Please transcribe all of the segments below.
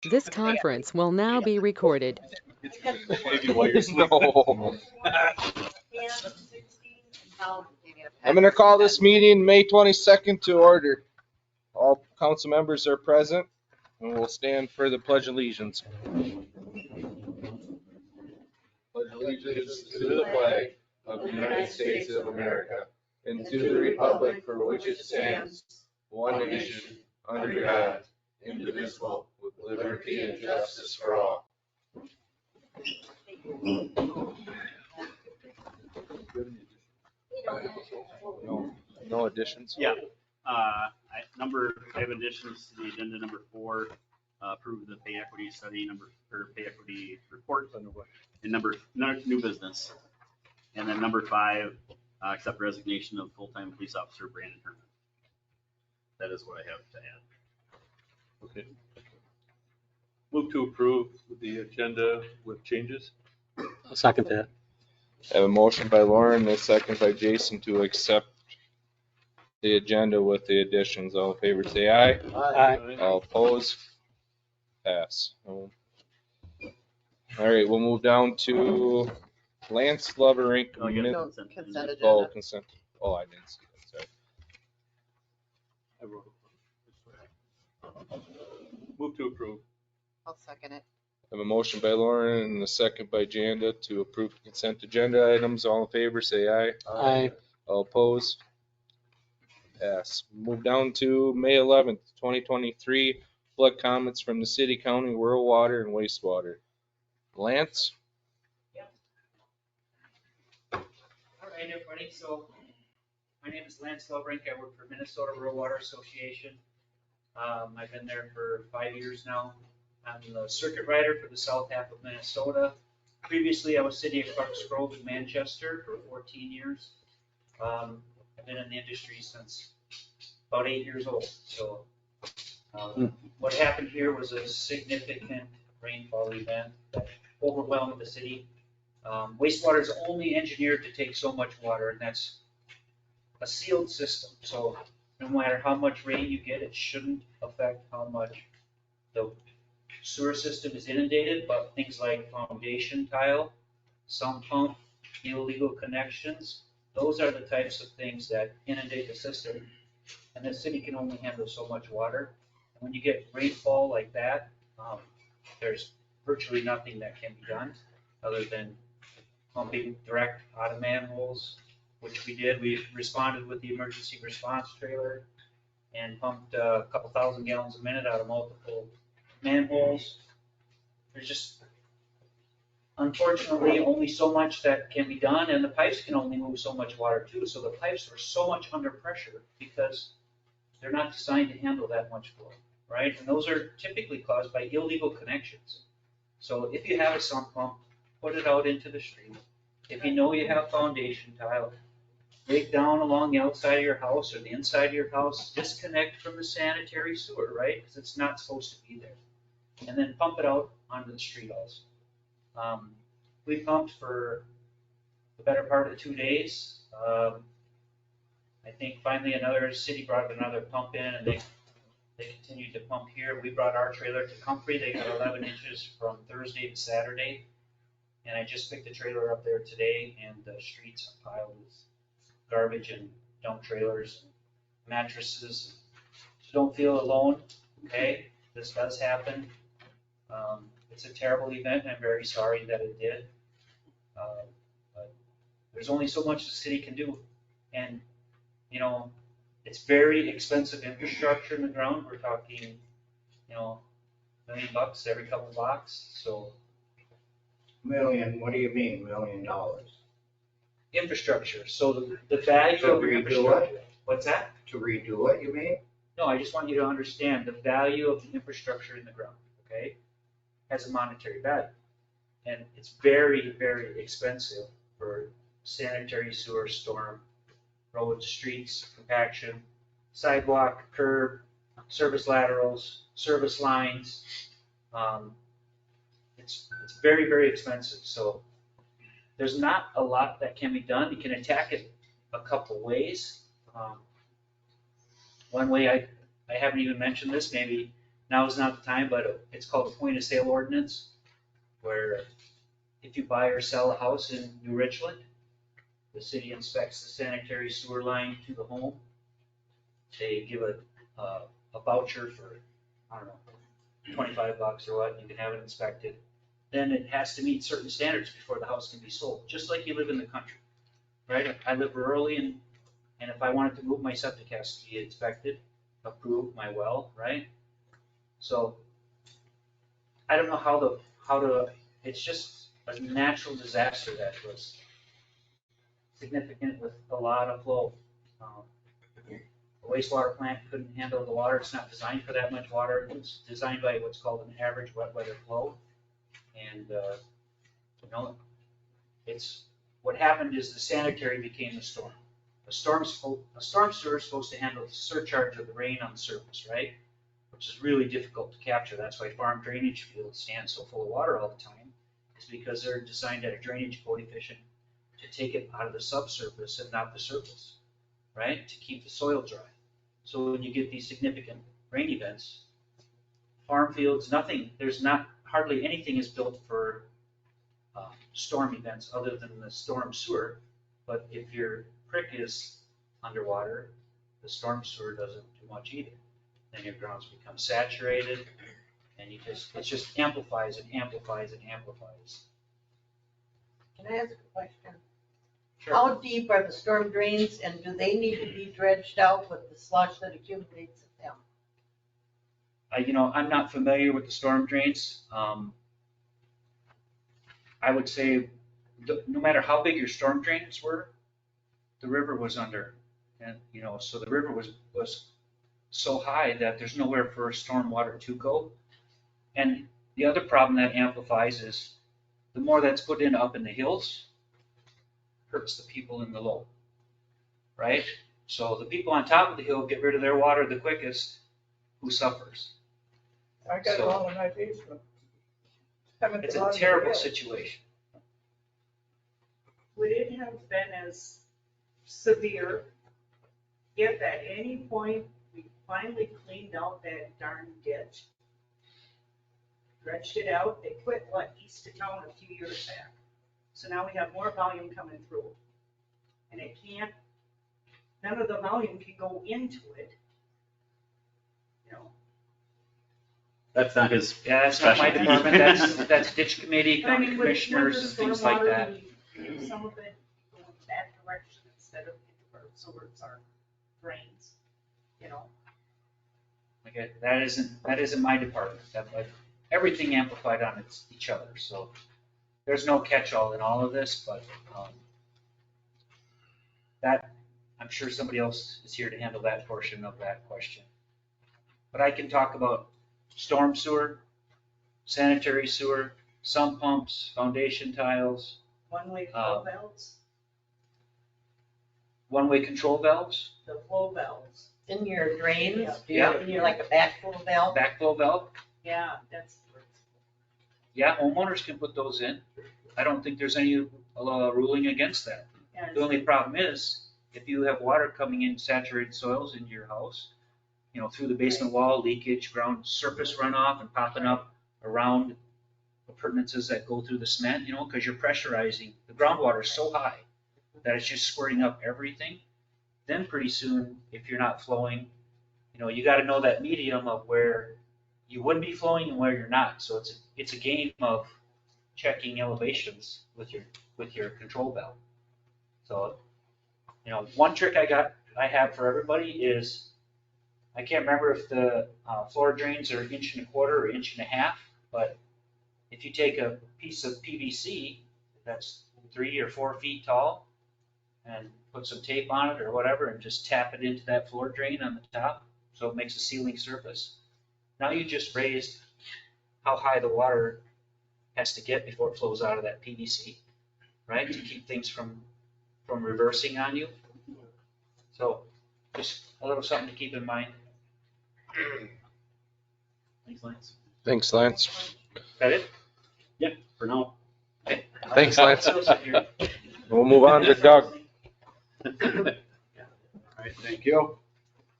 This conference will now be recorded. Maybe while you're sleeping. No. I'm going to call this meeting May 22nd to order. All council members are present, and we'll stand for the Pledge of Allegiance. Pledge allegiance to the flag of the United States of America and to the republic for which it stands, one nation, under God, indivisible, with liberty and justice for all. No additions? Yeah. I have additions to the agenda. Number 4, approve the pay equity study, pay equity report, and new business. And then number 5, accept resignation of full-time police officer Brandon Herman. That is what I have to add. Okay. Move to approve the agenda with changes. I'll second that. I have a motion by Lauren and a second by Jason to accept the agenda with the additions. All in favor say aye. Aye. All opposed? Pass. All right, we'll move down to Lance Lovering. Oh, you got No, consent. consent Oh, agenda. consent. Oh, I didn't see that. Sorry. I wrote it. Move to approve. I'll second it. I have a motion by Lauren and a second by Janda to approve consent agenda items. All in favor say aye. Aye. All opposed? Pass. Move down to May 11th, 2023, flood comments from the city, county, rural water, and wastewater. Lance? All right, everybody, so my name is Lance Lovrink. I work for Minnesota Rural Water Association. I've been there for 5 years now. I'm the circuit rider for the south half of Minnesota. Previously, I was city of Clarks Grove in Manchester for 14 years. I've been in the industry since about 8 years old. So what happened here was a significant rainfall event that overwhelmed the city. Wastewater is only engineered to take so much water, and that's a sealed system. So no matter how much rain you get, it shouldn't affect how much the sewer system is inundated, but things like foundation tile, sump pump, illegal connections, those are the types of things that inundate the system. And the city can only handle so much water. And when you get rainfall like that, there's virtually nothing that can be done other than pumping direct out of manholes, which we did. We responded with the emergency response trailer and pumped a couple thousand gallons a minute out of multiple manholes. There's just, unfortunately, only so much that can be done, and the pipes can only move so much water too. So the pipes are so much under pressure because they're not designed to handle that much flow, right? And those are typically caused by illegal connections. So if you have a sump pump, put it out into the street. If you know you have foundation tile, dig down along the outside of your house or the inside of your house, disconnect from the sanitary sewer, right? Because it's not supposed to be there. And then pump it out onto the street also. We pumped for the better part of 2 days. I think finally another city brought another pump in, and they continued to pump here. We brought our trailer to Comfrey. They got 11 inches from Thursday to Saturday. And I just picked the trailer up there today, and the streets are piled with garbage and dump trailers, mattresses. So don't feel alone, okay? This does happen. It's a terrible event, and I'm very sorry that it did. But there's only so much the city can do. And, you know, it's very expensive infrastructure in the ground. We're talking, you know, $1 million every couple blocks, so. Million, what do you mean, $1 million? Infrastructure, so the value To of redo infrastructure. What's that? To redo it, you mean? No, I just want you to understand the value of the infrastructure in the ground, okay? Has a monetary value. And it's very, very expensive for sanitary sewer, storm, roads, streets, compaction, sidewalk, curb, service laterals, service lines. It's very, very expensive. So there's not a lot that can be done. You can attack it a couple ways. One way, I haven't even mentioned this, maybe now is not the time, but it's called a point of sale ordinance, where if you buy or sell a house in New Richland, the city inspects the sanitary sewer line to the home. They give a voucher for, I don't know, $25 or what, you can have it inspected. Then it has to meet certain standards before the house can be sold, just like you live in the country, right? I live rurally, and if I wanted to move, my septic has to be inspected, approved, my well, right? So I don't know how to, it's just a natural disaster that was significant with a lot of flow. The wastewater plant couldn't handle the water. It's not designed for that much water. It's designed by what's called an average wet weather flow. And, you know, what happened is the sanitary became the storm. A storm sewer is supposed to handle the surcharge of the rain on the surface, right? Which is really difficult to capture. That's why farm drainage fields stand so full of water all the time, is because they're designed at a drainage coefficient to take it out of the subsurface and not the surface, right? To keep the soil dry. So when you get these significant rain events, farm fields, hardly anything is built for storm events other than the storm sewer. But if your creek is underwater, the storm sewer doesn't do much either. Then your grounds become saturated, and it just amplifies and amplifies and amplifies. Can I ask a question? Sure. How deep are the storm drains, and do they need to be dredged out with the slush that accumulates in them? I'm not familiar with the storm drains. I would say no matter how big your storm drains were, the river was under. And, so the river was so high that there's nowhere for storm water to go. And the other problem that amplifies is the more that's put in up in the hills, hurts the people in the low, right? So the people on top of the hill get rid of their water the quickest. Who suffers? I got it all in my basement. It's a terrible situation. Would it have been as severe if at any point we finally cleaned out that darn ditch? Dredged it out, they quit east of town a few years back. So now we have more volume coming through. And none of the volume can go into it. That's not his Yeah, that's not my specialty. department. That's ditch committee, I county mean, commissioners, things like that. Some of it go in that direction instead of towards our drains, Okay, that isn't my department. But everything amplified on each other. So there's no catch-all in all of this, but that I'm sure somebody else is here to handle that portion of that question. But I can talk about storm sewer, sanitary sewer, sump pumps, foundation tiles, one-way flow valves, one-way control valves, the flow valves. In your drains? Yeah. In your, like a backflow valve? backflow valve. Yeah, that's. Yeah, homeowners can put those in. I don't think there's any ruling against that. Yeah, The only problem is, if you have water coming in saturated soils into your house, through the basement wall, leakage, ground surface runoff, and popping up around appurtenances that go through the cement, because you're pressurizing, the groundwater is so high that it's just squirting up everything. Then pretty soon, if you're not flowing, you got to know that medium of where you would be flowing and where you're not. So it's a game of checking elevations with your control valve. So, one trick I have for everybody is, I can't remember if the floor drains are 1.25 inches or 1.5 inches, but if you take a piece of PVC that's 3 or 4 feet tall and put some tape on it or whatever and just tap it into that floor drain on the top so it makes a sealing surface. Now you just raised how high the water has to get before it flows out of that PVC, right? To keep things from reversing on you. So just a little something to keep in mind. Thanks, Lance. Thanks, Lance. Is that it? Yeah, for now. Okay. Thanks, Lance. I'll sit here. We'll move on to Doug. All right, thank you.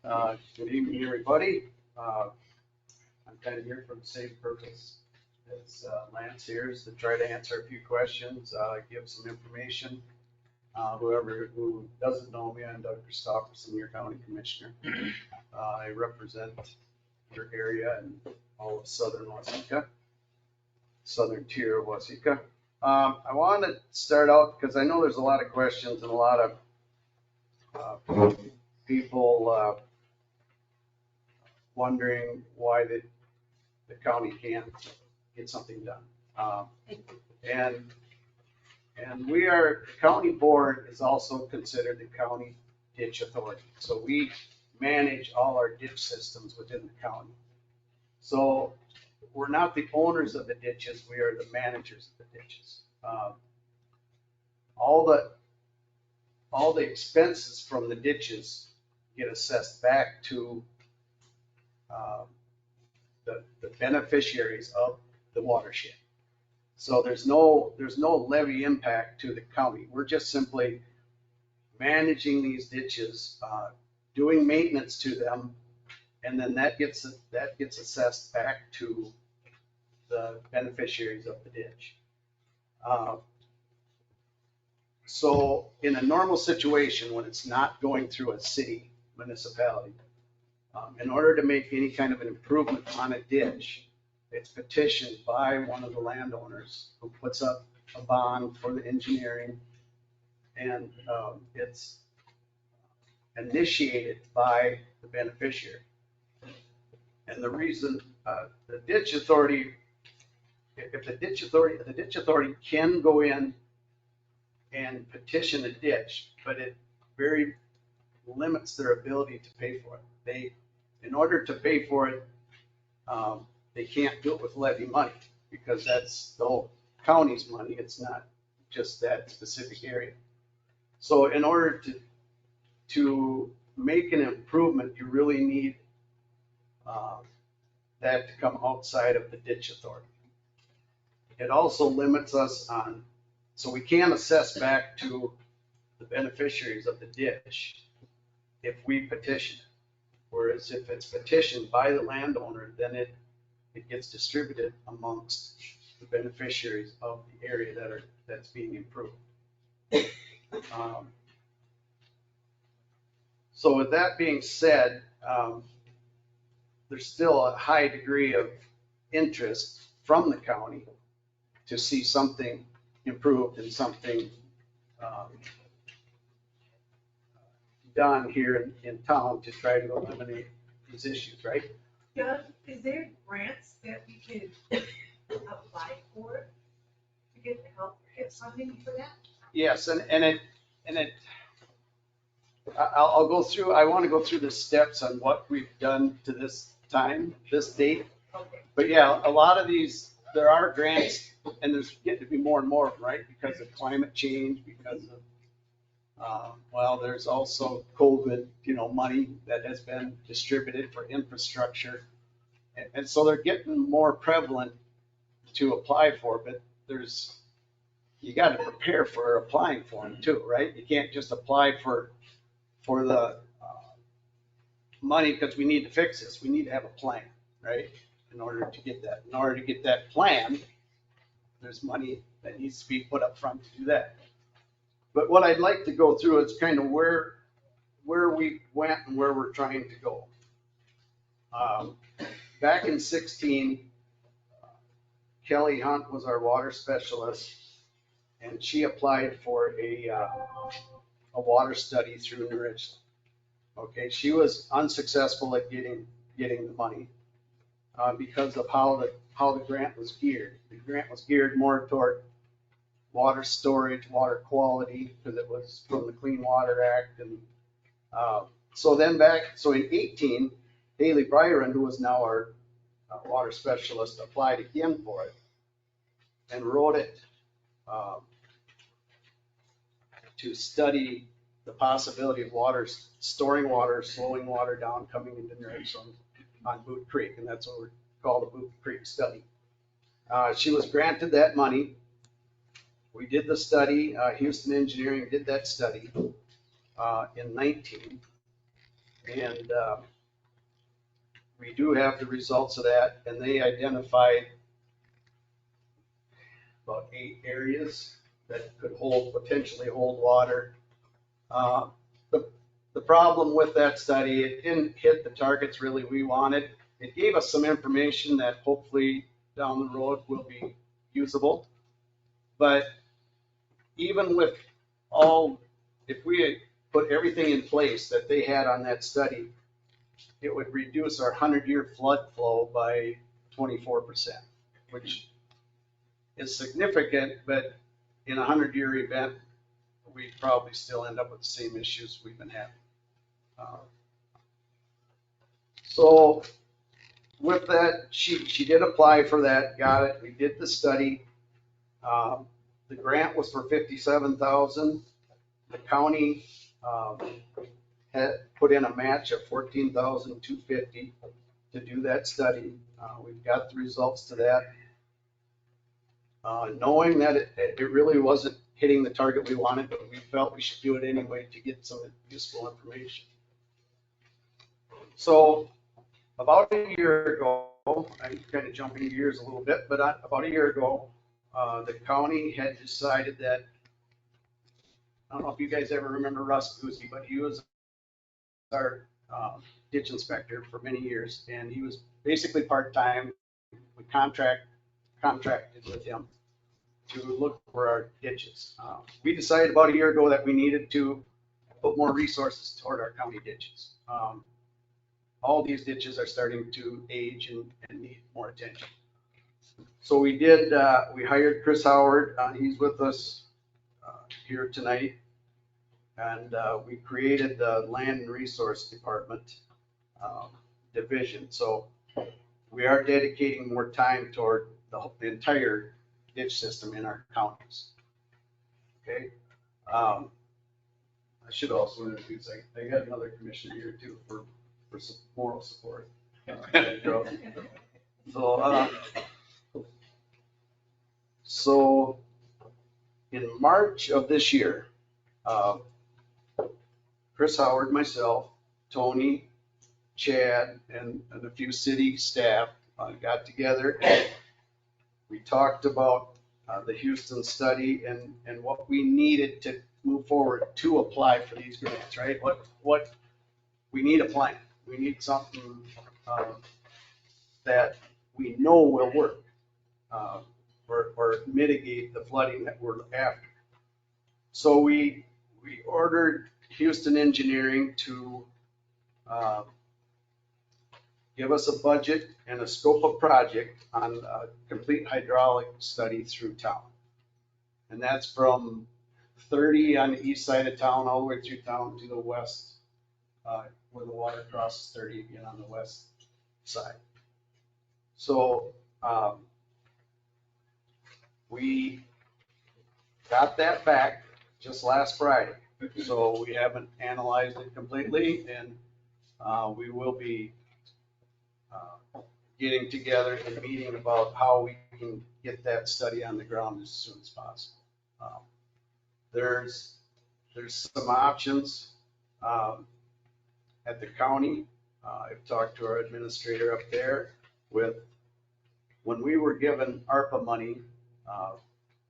Good evening, everybody. I'm kind of here for the same purpose as Lance here, is to try to answer a few questions, give some information. Who doesn't know me, I'm Doug Christopherson, your county commissioner. I represent your area and all of southern Waseca, southern tier of Waseca. I want to start out because I know there's a lot of questions and a lot of people wondering why the county can't get something done. And we are, the county board is also considered the county ditch authority. So we manage all our ditch systems within the county. So we're not the owners of the ditches, we are the managers of the ditches. All the expenses from the ditches get assessed back to the beneficiaries of the watershed. So there's no levy impact to the county. We're just simply managing these ditches, doing maintenance to them, and then that gets assessed back to the beneficiaries of the ditch. So in a normal situation, when it's not going through a city municipality, in order to make any kind of an improvement on a ditch, it's petitioned by one of the landowners who puts up a bond for the engineering, and it's initiated by the beneficiary. And the reason the ditch authority, if the ditch authority can go in and petition a ditch, but it very limits their ability to pay for it. In order to pay for it, they can't do it with levy money because that's the whole county's money. It's not just that specific area. So in order to make an improvement, you really need that to come outside of the ditch authority. It also limits us on, so we can assess back to the beneficiaries of the ditch if we petition it. Whereas if it's petitioned by the landowner, then it gets distributed amongst the beneficiaries of the area that's being improved. So with that being said, there's still a high degree of interest from the county to see something improved and something done here in town to try to eliminate these issues, right? Doug, is there grants that we could apply for to get help, get funding for that? Yes, I'll go through, I want to go through the steps on what we've done to this time, this date. Okay. But yeah, a lot of these, there are grants and there's getting to be more and more of them, right? Because of climate change, because of, well, there's also COVID, money that has been distributed for infrastructure. And so they're getting more prevalent to apply for, but you got to prepare for applying for them too, right? You can't just apply for the money because we need to fix this. We need to have a plan, right? In order to get that plan, there's money that needs to be put up front to do that. But what I'd like to go through is kind of where we went and where we're trying to go. Back in 2016, Kelly Hunt was our water specialist, and she applied for a water study through New Richland. Okay, she was unsuccessful at getting the money because of how the grant was geared. The grant was geared more toward water storage, water quality, because it was from the Clean Water Act. And so in 18, Haley Byron, who is now our water specialist, applied again for it and wrote it to study the possibility of storing water, slowing water down, coming into New Richland on Boot Creek, and that's what we call the Boot Creek study. She was granted that money. We did the study. Houston Engineering did that study in 19, and we do have the results of that, and they identified about 8 areas that could potentially hold water. The problem with that study, it didn't hit the targets really we wanted. It gave us some information that hopefully down the road will be usable. But even with if we put everything in place that they had on that study, it would reduce our 100-year flood flow by 24%, which is significant, but in a 100-year event, we probably still end up with the same issues we've been having. So with that, she did apply for that, got it. We did the study. The grant was for $57,000. The county had put in a match of $14,250 to do that study. We've got the results to that. Knowing that it really wasn't hitting the target we wanted, but we felt we should do it anyway to get some useful information. So about a year ago, I'm kind of jumping gears a little bit, but about a year ago, the county had decided that, I don't know if you guys ever remember Russ Guzzi, but he was our ditch inspector for many years, and he was basically part-time. We contracted with him to look for our ditches. We decided about a year ago that we needed to put more resources toward our county ditches. All these ditches are starting to age and need more attention. So we did, we hired Chris Howard. He's with us here tonight. And we created the Land and Resource Department division. So we are dedicating more time toward the entire ditch system in our counties. Okay. I should also introduce, I got another commissioner here too for some moral support. So in March of this year, Chris Howard, myself, Tony, Chad, and a few city staff got together and we talked about the Houston study and what we needed to move forward to apply for these grants, right? What we need a plan. We need something that we know will work or mitigate the flooding that we're after. So we ordered Houston Engineering to give us a budget and a scope of project on a complete hydraulic study through town. And that's from 30 on the east side of town all the way through town to the west, where the water crosses 30 again on the west side. So we got that back just last Friday. So we haven't analyzed it completely, and we will be getting together and meeting about how we can get that study on the ground as soon as possible. There's some options at the county. I've talked to our administrator up there with, when we were given ARPA money,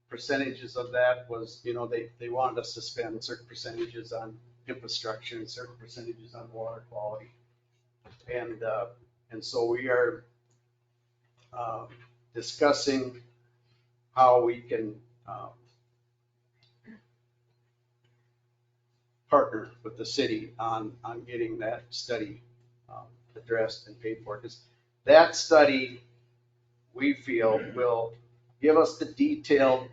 percentages of that was, you know, they wanted us to spend certain percentages on infrastructure and certain percentages on water quality. And so we are discussing how we can partner with the city on getting that study addressed and paid for. Because that study, we feel, will give us the detailed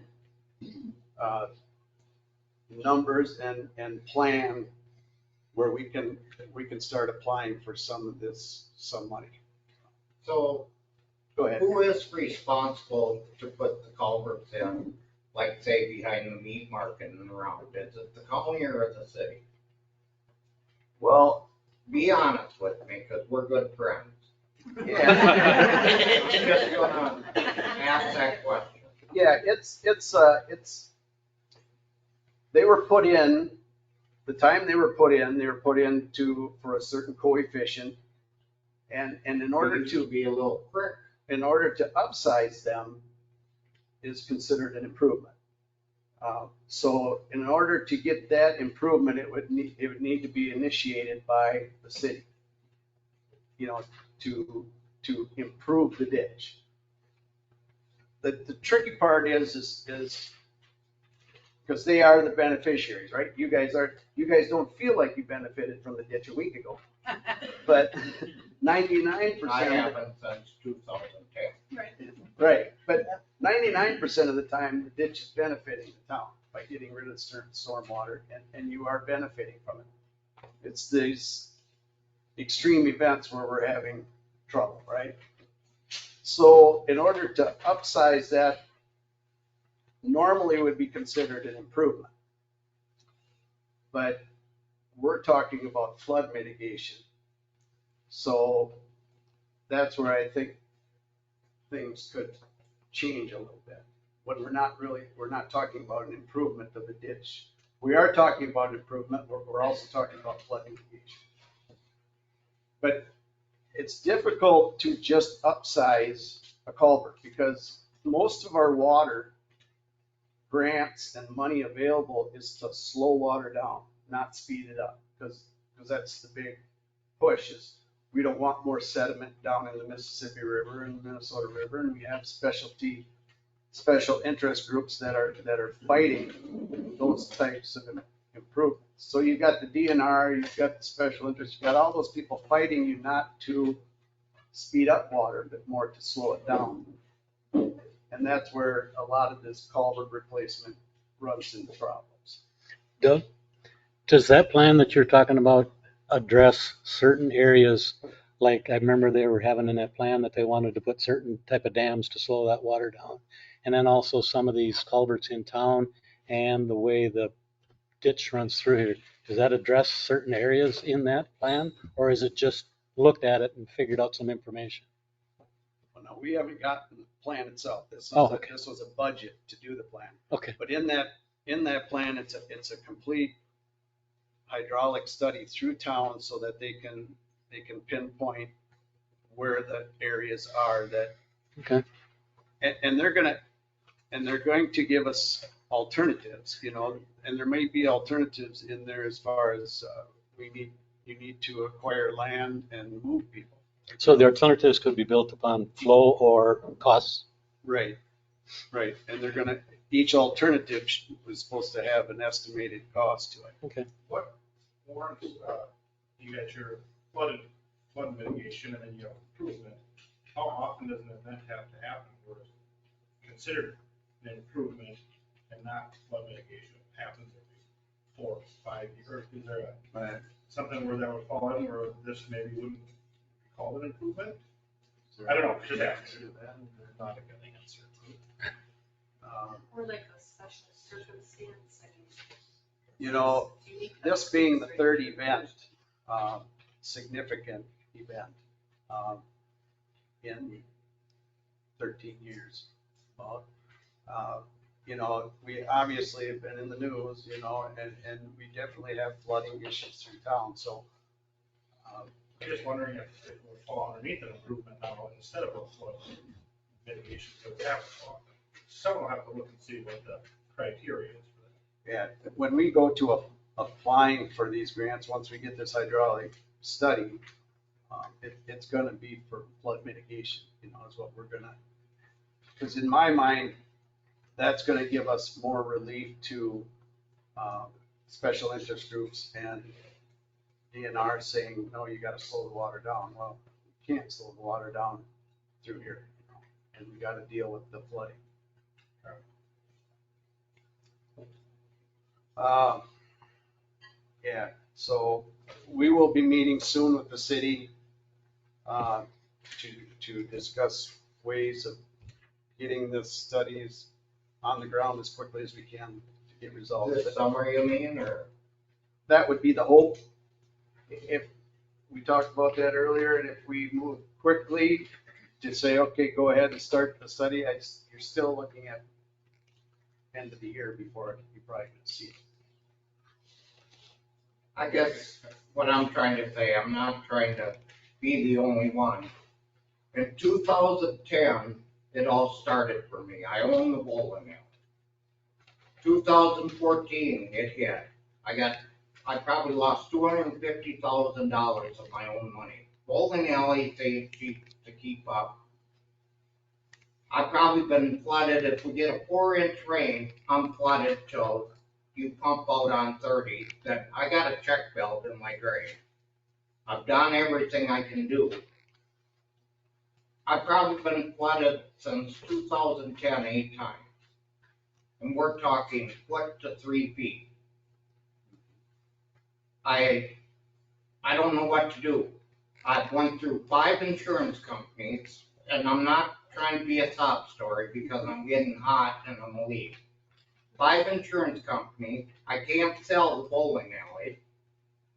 numbers and plan where we can start applying for some money. So Go ahead. who is responsible to put the culverts in, like say behind the meat market and around? Is it the county or the city? Well, Be honest with me, because we're good friends. yeah, I'm just gonna ask that question. yeah, it's they were put in, the time they were put in for a certain coefficient. And in order There should to, be a little creek. in order to upsize them is considered an improvement. So in order to get that improvement, it would need to be initiated by the city, to improve the ditch. The tricky part is because they are the beneficiaries, right? You guys don't feel like you benefited from the ditch a week ago, but 99%. I haven't since 2010. Right, but 99% of the time, the ditch is benefiting the town by getting rid of the stormwater, and you are benefiting from it. It's these extreme events where we're having trouble, right? So in order to upsize that, normally would be considered an improvement. But we're talking about flood mitigation. So that's where I think things could change a little bit. When we're not talking about an improvement of the ditch. We are talking about improvement, but we're also talking about flood mitigation. But it's difficult to just upsize a culvert because most of our water grants and money available is to slow water down, not speed it up, because that's the big push is we don't want more sediment down in the Mississippi River and the Minnesota River, and we have special interest groups that are fighting those types of improvements. So you've got the DNR, you've got the special interest, you've got all those people fighting you not to speed up water, but more to slow it down. And that's where a lot of this culvert replacement runs into problems. Doug, does that plan that you're talking about address certain areas? Like I remember they were having in that plan that they wanted to put certain type of dams to slow that water down. And then also some of these culverts in town and the way the ditch runs through here. Does that address certain areas in that plan? Or is it just looked at it and figured out some information? Well, no, we haven't gotten the plan itself. This was a budget to do the plan. Okay. But in that plan, it's a complete hydraulic study through town so that they can pinpoint where the areas are that. Okay. And they're going to give us alternatives, and there may be alternatives in there as far as you need to acquire land and move people. So the alternatives could be built upon flow or costs? Right. And each alternative was supposed to have an estimated cost to it. Okay. What warrants, you got your flood mitigation and then you have improvement. How often does an event have to happen where it's considered an improvement and not flood mitigation? It happens every 4 or 5 years. Is there something where that would fall in where this maybe wouldn't be called an improvement? I don't know. Just ask. Not a good answer. Or like a special circumstance. This being the third event, significant event in 13 years. We obviously have been in the news, and we definitely have flooding issues through town. So I'm just wondering if it would fall underneath an improvement now instead of a flood mitigation. So it happens often. Someone will have to look and see what the criteria is for that. yeah, when we go to applying for these grants, once we get this hydraulic study, it's going to be for flood mitigation, is what we're going to, because in my mind, that's going to give us more relief to special interest groups and DNR saying, no, you got to slow the water down. Well, you can't slow the water down through here, and we got to deal with the flooding. Yeah, so we will be meeting soon with the city to discuss ways of getting the studies on the ground as quickly as we can to get results. This summer, you mean, or? That would be the hope. If we talked about that earlier, and if we move quickly to say, okay, go ahead and start the study, you're still looking at end of the year before you're probably going to see it. I guess what I'm trying to say, I'm not trying to be the only one. In 2010, it all started for me. I own the bowling alley. 2014, it hit. I probably lost $250,000 of my own money. Bowling alley, they cheap to keep up. I've probably been flooded. If we get a 4-inch rain, I'm flooded till you pump out on 30. Then I got a check valve in my grave. I've done everything I can do. I've probably been flooded since 2010 8 times. And we're talking foot to 3 feet. I don't know what to do. I've went through 5 insurance companies, and I'm not trying to be a sob story because I'm getting hot and I'm gonna leave. 5 insurance companies. I can't sell the bowling alley.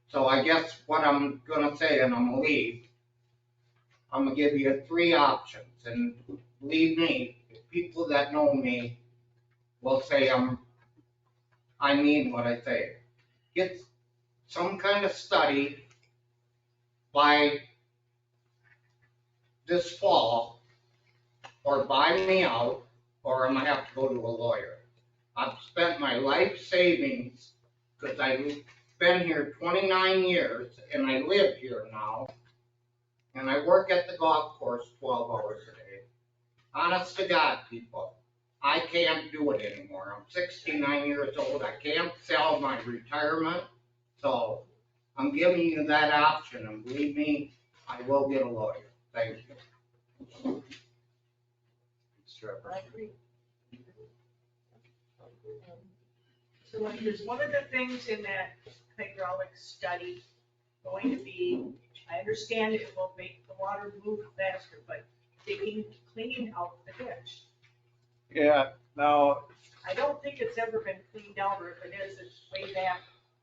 So I guess what I'm gonna say, and I'm gonna leave, I'm gonna give you 3 options. And believe me, people that know me will say I mean what I say. Get some kind of study by this fall, or buy me out, or I'm gonna have to go to a lawyer. I've spent my life savings, because I've been here 29 years, and I live here now, and I work at the golf course 12 hours a day. Honest to God, people, I can't do it anymore. I'm 69 years old. I can't sell my retirement, so I'm giving you that option, and believe me, I will get a lawyer. Thank you. I agree. So is one of the things in that hydraulic study going to be, I understand it will make the water move faster, but cleaning out the ditch. Yeah, now, I don't think it's ever been cleaned out, or if it is, it's way back.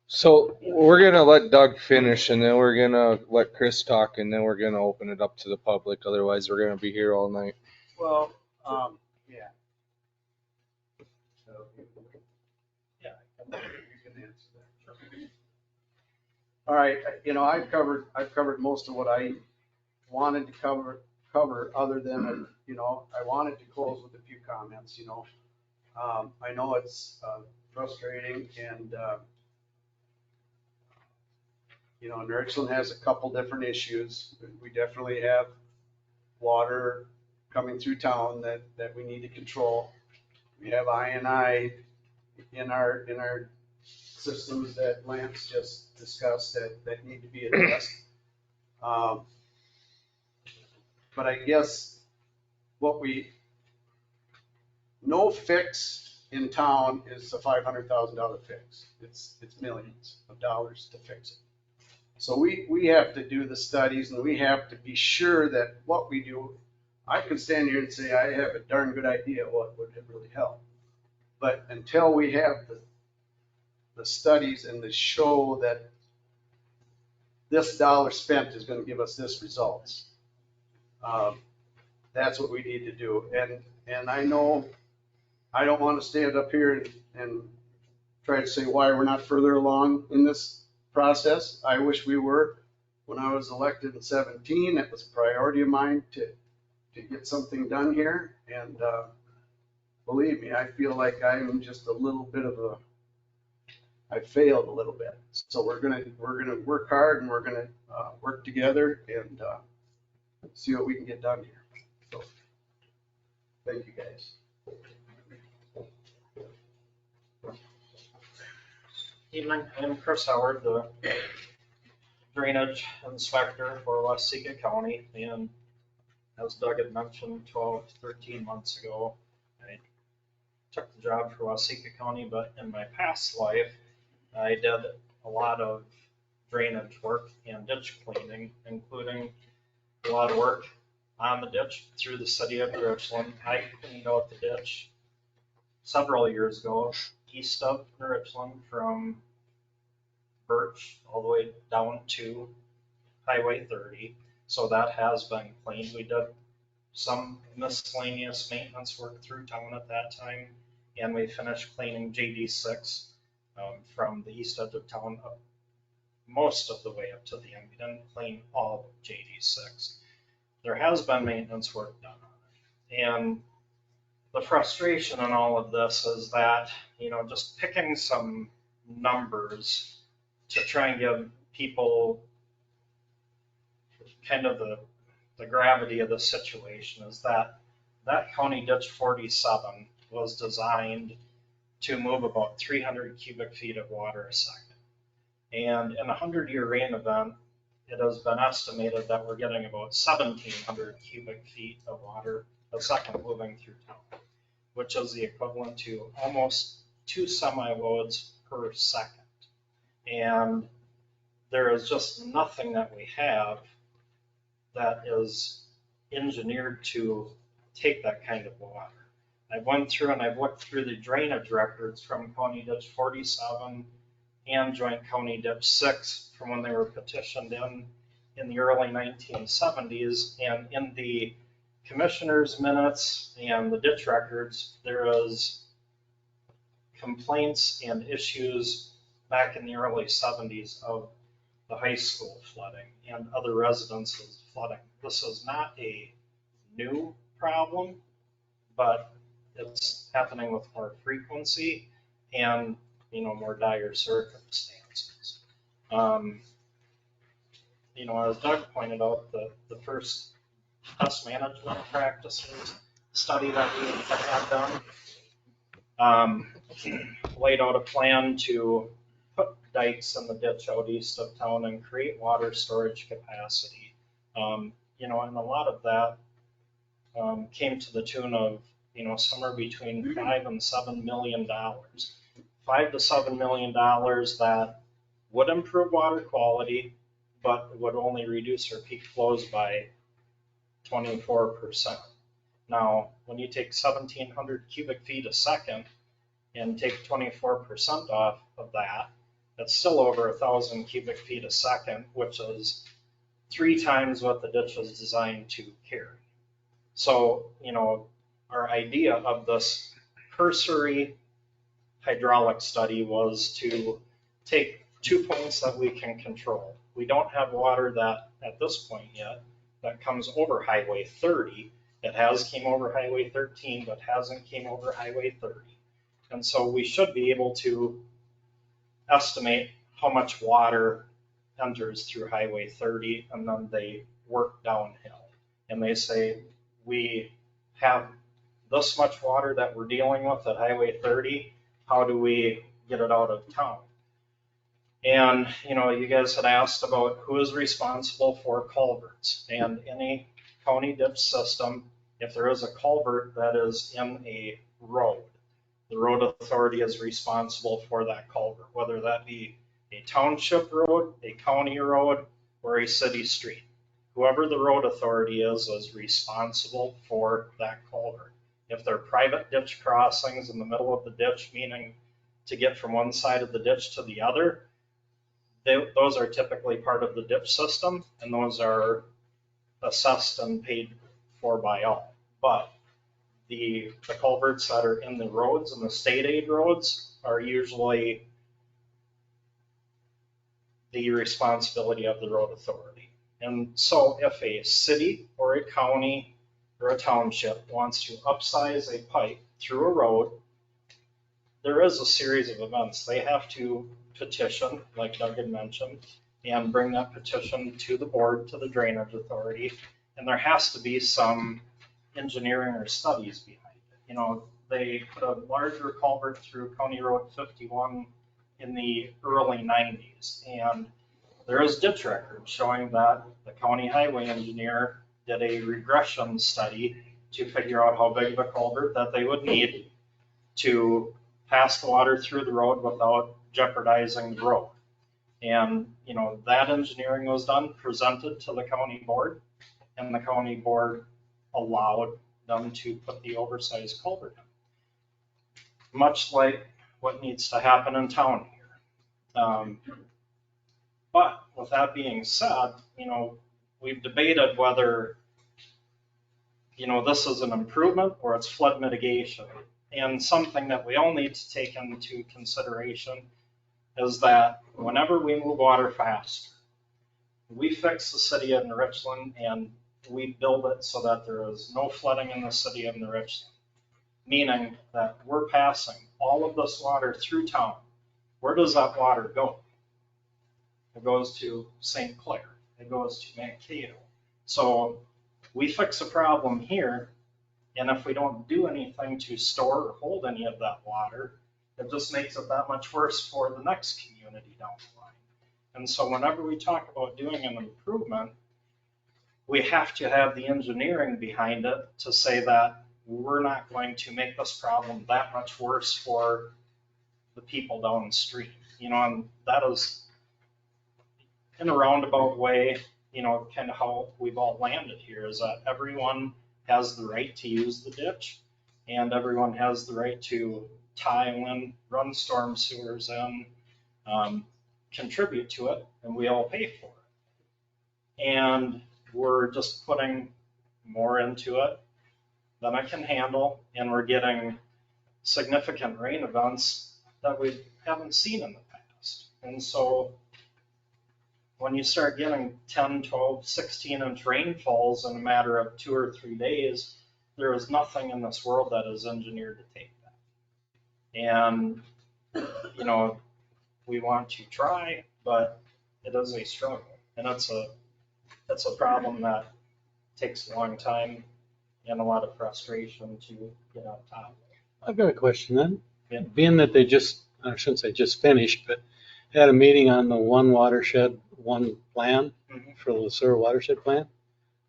So we're gonna let Doug finish and then we're gonna let Chris talk and then we're gonna open it up to the public. Otherwise, we're gonna be here all night. well, yeah. So, yeah, you can answer that. All right, I've covered most of what I wanted to cover, other than, I wanted to close with a few comments, I know it's frustrating and, Richland has a couple different issues. We definitely have water coming through town that we need to control. We have I&I in our systems that Lance just discussed that need to be addressed. But I guess no fix in town is a $500,000 fix. It's millions of dollars to fix it. So we have to do the studies and we have to be sure that what we do, I could stand here and say, I have a darn good idea what would really help. But until we have the studies and the show that this dollar spent is going to give us this results, that's what we need to do. And I know I don't want to stand up here and try to say why we're not further along in this process. I wish we were. When I was elected in 2017, it was a priority of mine to get something done here. And believe me, I feel like I'm just a little bit of I failed a little bit. So we're gonna work hard and we're gonna work together and see what we can get done here. So thank you guys. Evening, I'm Chris Howard, the drainage inspector for Waseca County, and as Doug had mentioned, 12, 13 months ago, I took the job for Waseca County, but in my past life, I did a lot of drainage work and ditch cleaning, including a lot of work on the ditch through the city of Richland. I cleaned out the ditch several years ago, east of Richland from Birch all the way down to Highway 30. So that has been cleaned. We did some miscellaneous maintenance work through town at that time, and we finished cleaning JD6 from the east edge of town up most of the way up to the end. We didn't clean all of JD6. There has been maintenance work done on it. And the frustration in all of this is that, just picking some numbers to try and give people kind of the gravity of the situation is that County Ditch 47 was designed to move about 300 cubic feet of water a second. And in a 100-year rain event, it has been estimated that we're getting about 1,700 cubic feet of water a second moving through town, which is the equivalent to almost 2 semi-loads per second. And there is just nothing that we have that is engineered to take that kind of water. I went through and I've looked through the drainage records from County Ditch 47 and Joint County Ditch 6 from when they were petitioned in the early 1970s. And in the commissioner's minutes and the ditch records, there is complaints and issues back in the early 70s of the high school flooding and other residences flooding. This is not a new problem, but it's happening with more frequency and, more dire circumstances. As Doug pointed out, the first pest management practices study that we had done laid out a plan to put dikes in the ditch out east of town and create water storage capacity. And a lot of that came to the tune of, somewhere between $5 and $7 million. $5 to $7 million that would improve water quality, but would only reduce our peak flows by 24%. Now, when you take 1,700 cubic feet a second and take 24% off of that, that's still over 1,000 cubic feet a second, which is 3 times what the ditch was designed to carry. So, our idea of this cursory hydraulic study was to take 2 points that we can control. We don't have water that, at this point yet, that comes over Highway 30. It has came over Highway 13, but hasn't came over Highway 30. And so we should be able to estimate how much water enters through Highway 30, and then they work downhill. And they say, we have this much water that we're dealing with at Highway 30, how do we get it out of town? And, you guys had asked about who is responsible for culverts. And any county ditch system, if there is a culvert that is in a road, the road authority is responsible for that culvert, whether that be a township road, a county road, or a city street. Whoever the road authority is responsible for that culvert. If they're private ditch crossings in the middle of the ditch, meaning to get from one side of the ditch to the other, those are typically part of the ditch system, and those are assessed and paid for by all. But the culverts that are in the roads and the state aid roads are usually the responsibility of the road authority. And so if a city or a county or a township wants to upsize a pipe through a road, there is a series of events. They have to petition, like Doug had mentioned, and bring that petition to the board, to the drainage authority, and there has to be some engineering or studies behind it. They put a larger culvert through County Road 51 in the early 90s, and there is ditch records showing that the county highway engineer did a regression study to figure out how big of a culvert that they would need to pass the water through the road without jeopardizing the road. And, that engineering was done, presented to the county board, and the county board allowed them to put the oversized culvert in. Much like what needs to happen in town here. But with that being said, we've debated whether, this is an improvement or it's flood mitigation. And something that we all need to take into consideration is that whenever we move water fast, we fix the city of Richland and we build it so that there is no flooding in the city of Richland. Meaning that we're passing all of this water through town. Where does that water go? It goes to St. Clair. It goes to Mankato. So we fix a problem here, and if we don't do anything to store or hold any of that water, it just makes it that much worse for the next community down the line. And so whenever we talk about doing an improvement, we have to have the engineering behind it to say that we're not going to make this problem that much worse for the people downstream. And that is, in a roundabout way, kind of how we've all landed here, is that everyone has the right to use the ditch, and everyone has the right to tile in, run storm sewers in, contribute to it, and we all pay for it. And we're just putting more into it than I can handle, and we're getting significant rain events that we haven't seen in the past. And so when you start getting 10, 12, 16-inch rainfalls in a matter of 2 or 3 days, there is nothing in this world that is engineered to take that. And, we want to try, but it is a struggle. And it's a problem that takes a long time and a lot of frustration to get on top of. I've got a question then. Yeah. Being that I shouldn't say just finished, but had a meeting on the one watershed, one plan for the sewer watershed plan,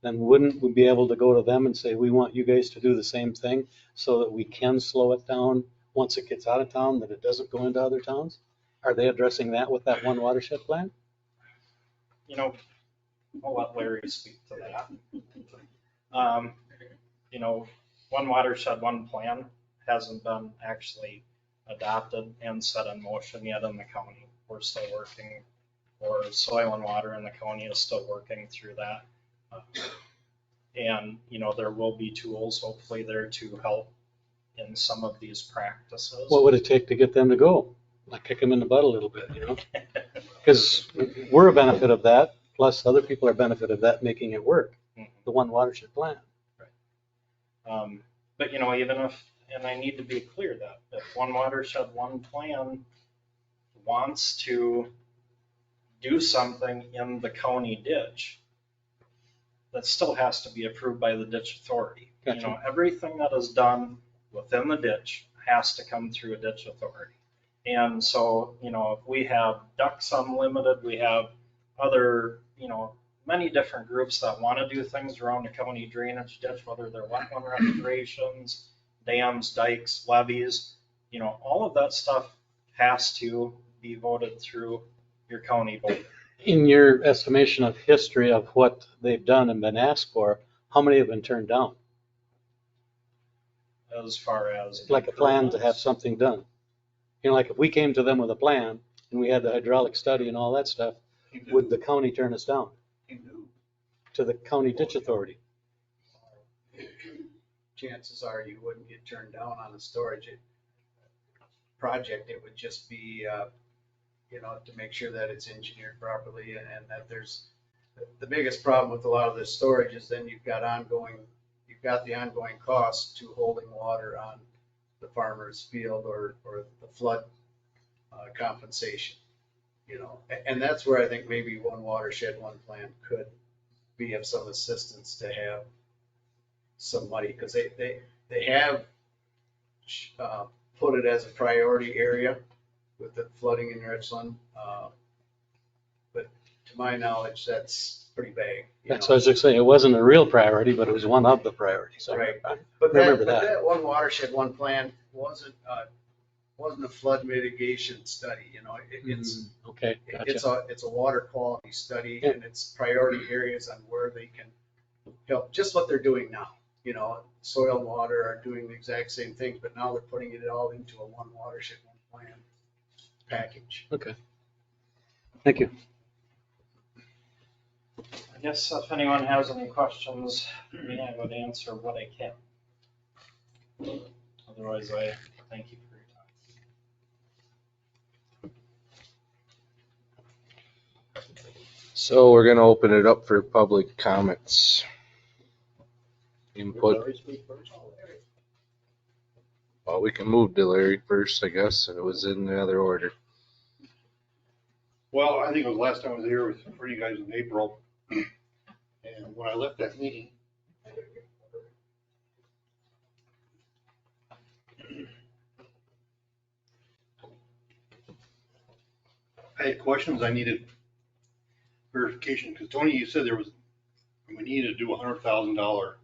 then wouldn't we be able to go to them and say, we want you guys to do the same thing so that we can slow it down once it gets out of town, that it doesn't go into other towns? Are they addressing that with that one watershed plan? I'll let Larry speak to that. One watershed, one plan hasn't been actually adopted and set in motion yet in the county. We're still working, or Soil and Water in the county is still working through that. And, there will be tools hopefully there to help in some of these practices. What would it take to get them to go? Like kick them in the butt a little bit, Because we're a benefit of that, plus other people are a benefit of that making it work, the one watershed plan. Right. But, even if, and I need to be clear that if one watershed, one plan wants to do something in the county ditch, that still has to be approved by the ditch authority. Gotcha. Everything that is done within the ditch has to come through a ditch authority. And so, if we have Ducks Unlimited, we have other, many different groups that want to do things around the county drainage ditch, whether they're wetland restorations, dams, dikes, levees, all of that stuff has to be voted through your county board. In your estimation of history of what they've done and been asked for, how many have been turned down? As far as Like a plan to have something done. Like if we came to them with a plan and we had the hydraulic study and all that stuff, would the county turn us down? To the county ditch authority? Chances are you wouldn't get turned down on the storage project. It would just be, to make sure that it's engineered properly and that there's, the biggest problem with a lot of this storage is then you've got the ongoing cost to holding water on the farmer's field or the flood compensation, and that's where I think maybe one watershed, one plan could be of some assistance to have some money, because they have put it as a priority area with the flooding in Richland, but to my knowledge, that's pretty vague. That's what I was just saying. It wasn't a real priority, but it was one of the priorities. Right. I But remember that one watershed, one plan wasn't a flood mitigation study, it's. Okay, gotcha. It's a water quality study, and it's priority areas on where they can help, just what they're doing now. Soil and Water are doing the exact same things, but now they're putting it all into a one watershed, one plan package. Okay. Thank you. I guess if anyone has any questions, I would answer what I can. Otherwise, I thank you for your time. So we're gonna open it up for public comments. Input. Well, we can move to Larry first, I guess, and it was in the other order. Well, I think it was last time I was here for you guys in April. And when I left that meeting, I had questions. I needed verification because Tony, you said we needed to do $100,000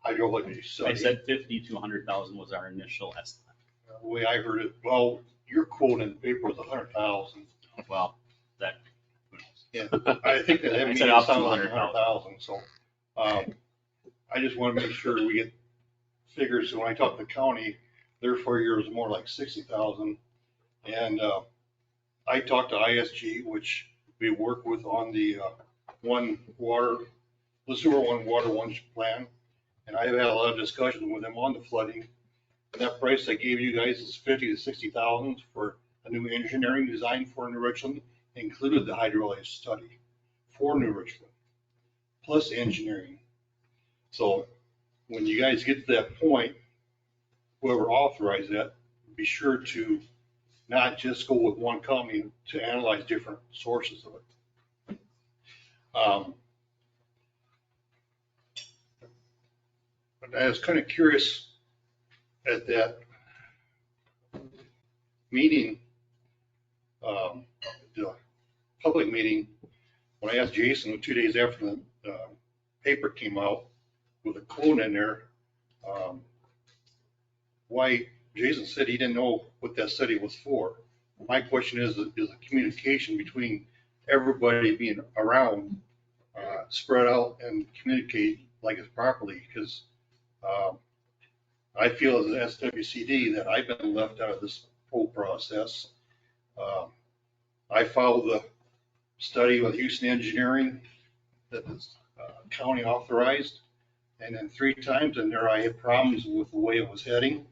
hydrology I study. said 50 to 100,000 was our initial estimate. The way I heard it, well, your quote in the paper was 100,000. Well, that, Yeah, I think that I means said it up to sounded like 100,000. 100,000, so, I just want to make sure we get figures, so when I talk to the county, their figure is more like 60,000. And, I talked to ISG, which we work with on the, the sewer one water one plan. And I've had a lot of discussion with them on the flooding. And that price I gave you guys is 50 to 60,000 for a new engineering design for New Richland, included the hydrolysis study for New Richland, plus engineering. So when you guys get to that point, whoever authorized that, be sure to not just go with one company to analyze different sources of it. But I was kind of curious at that meeting, the public meeting, when I asked Jason 2 days after the paper came out with a quote in there, why Jason said he didn't know what that study was for. My question is the communication between everybody being around, spread out and communicate like it's properly, because I feel as an SWCD that I've been left out of this whole process. I followed the study with Houston Engineering that was county authorized, and then 3 times in there I had problems with the way it was heading.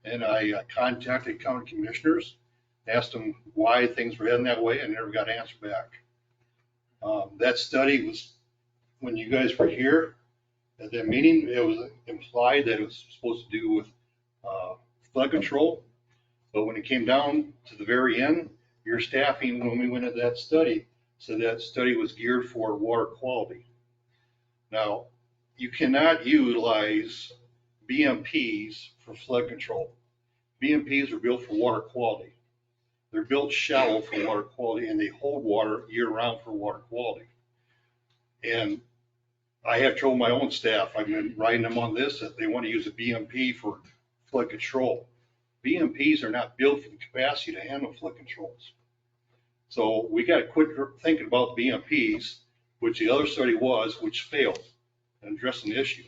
And I contacted county commissioners, asked them why things were heading that way, and never got an answer back. That study was, when you guys were here at that meeting, it was implied that it was supposed to do with flood control. But when it came down to the very end, your staffing, when we went into that study, said that study was geared for water quality. Now, you cannot utilize BMPs for flood control. BMPs are built for water quality. They're built shallow for water quality, and they hold water year round for water quality. And I have told my own staff, I've been writing them on this, that they want to use a BMP for flood control. BMPs are not built for the capacity to handle flood controls. So we got to quit thinking about BMPs, which the other study was, which failed in addressing the issue.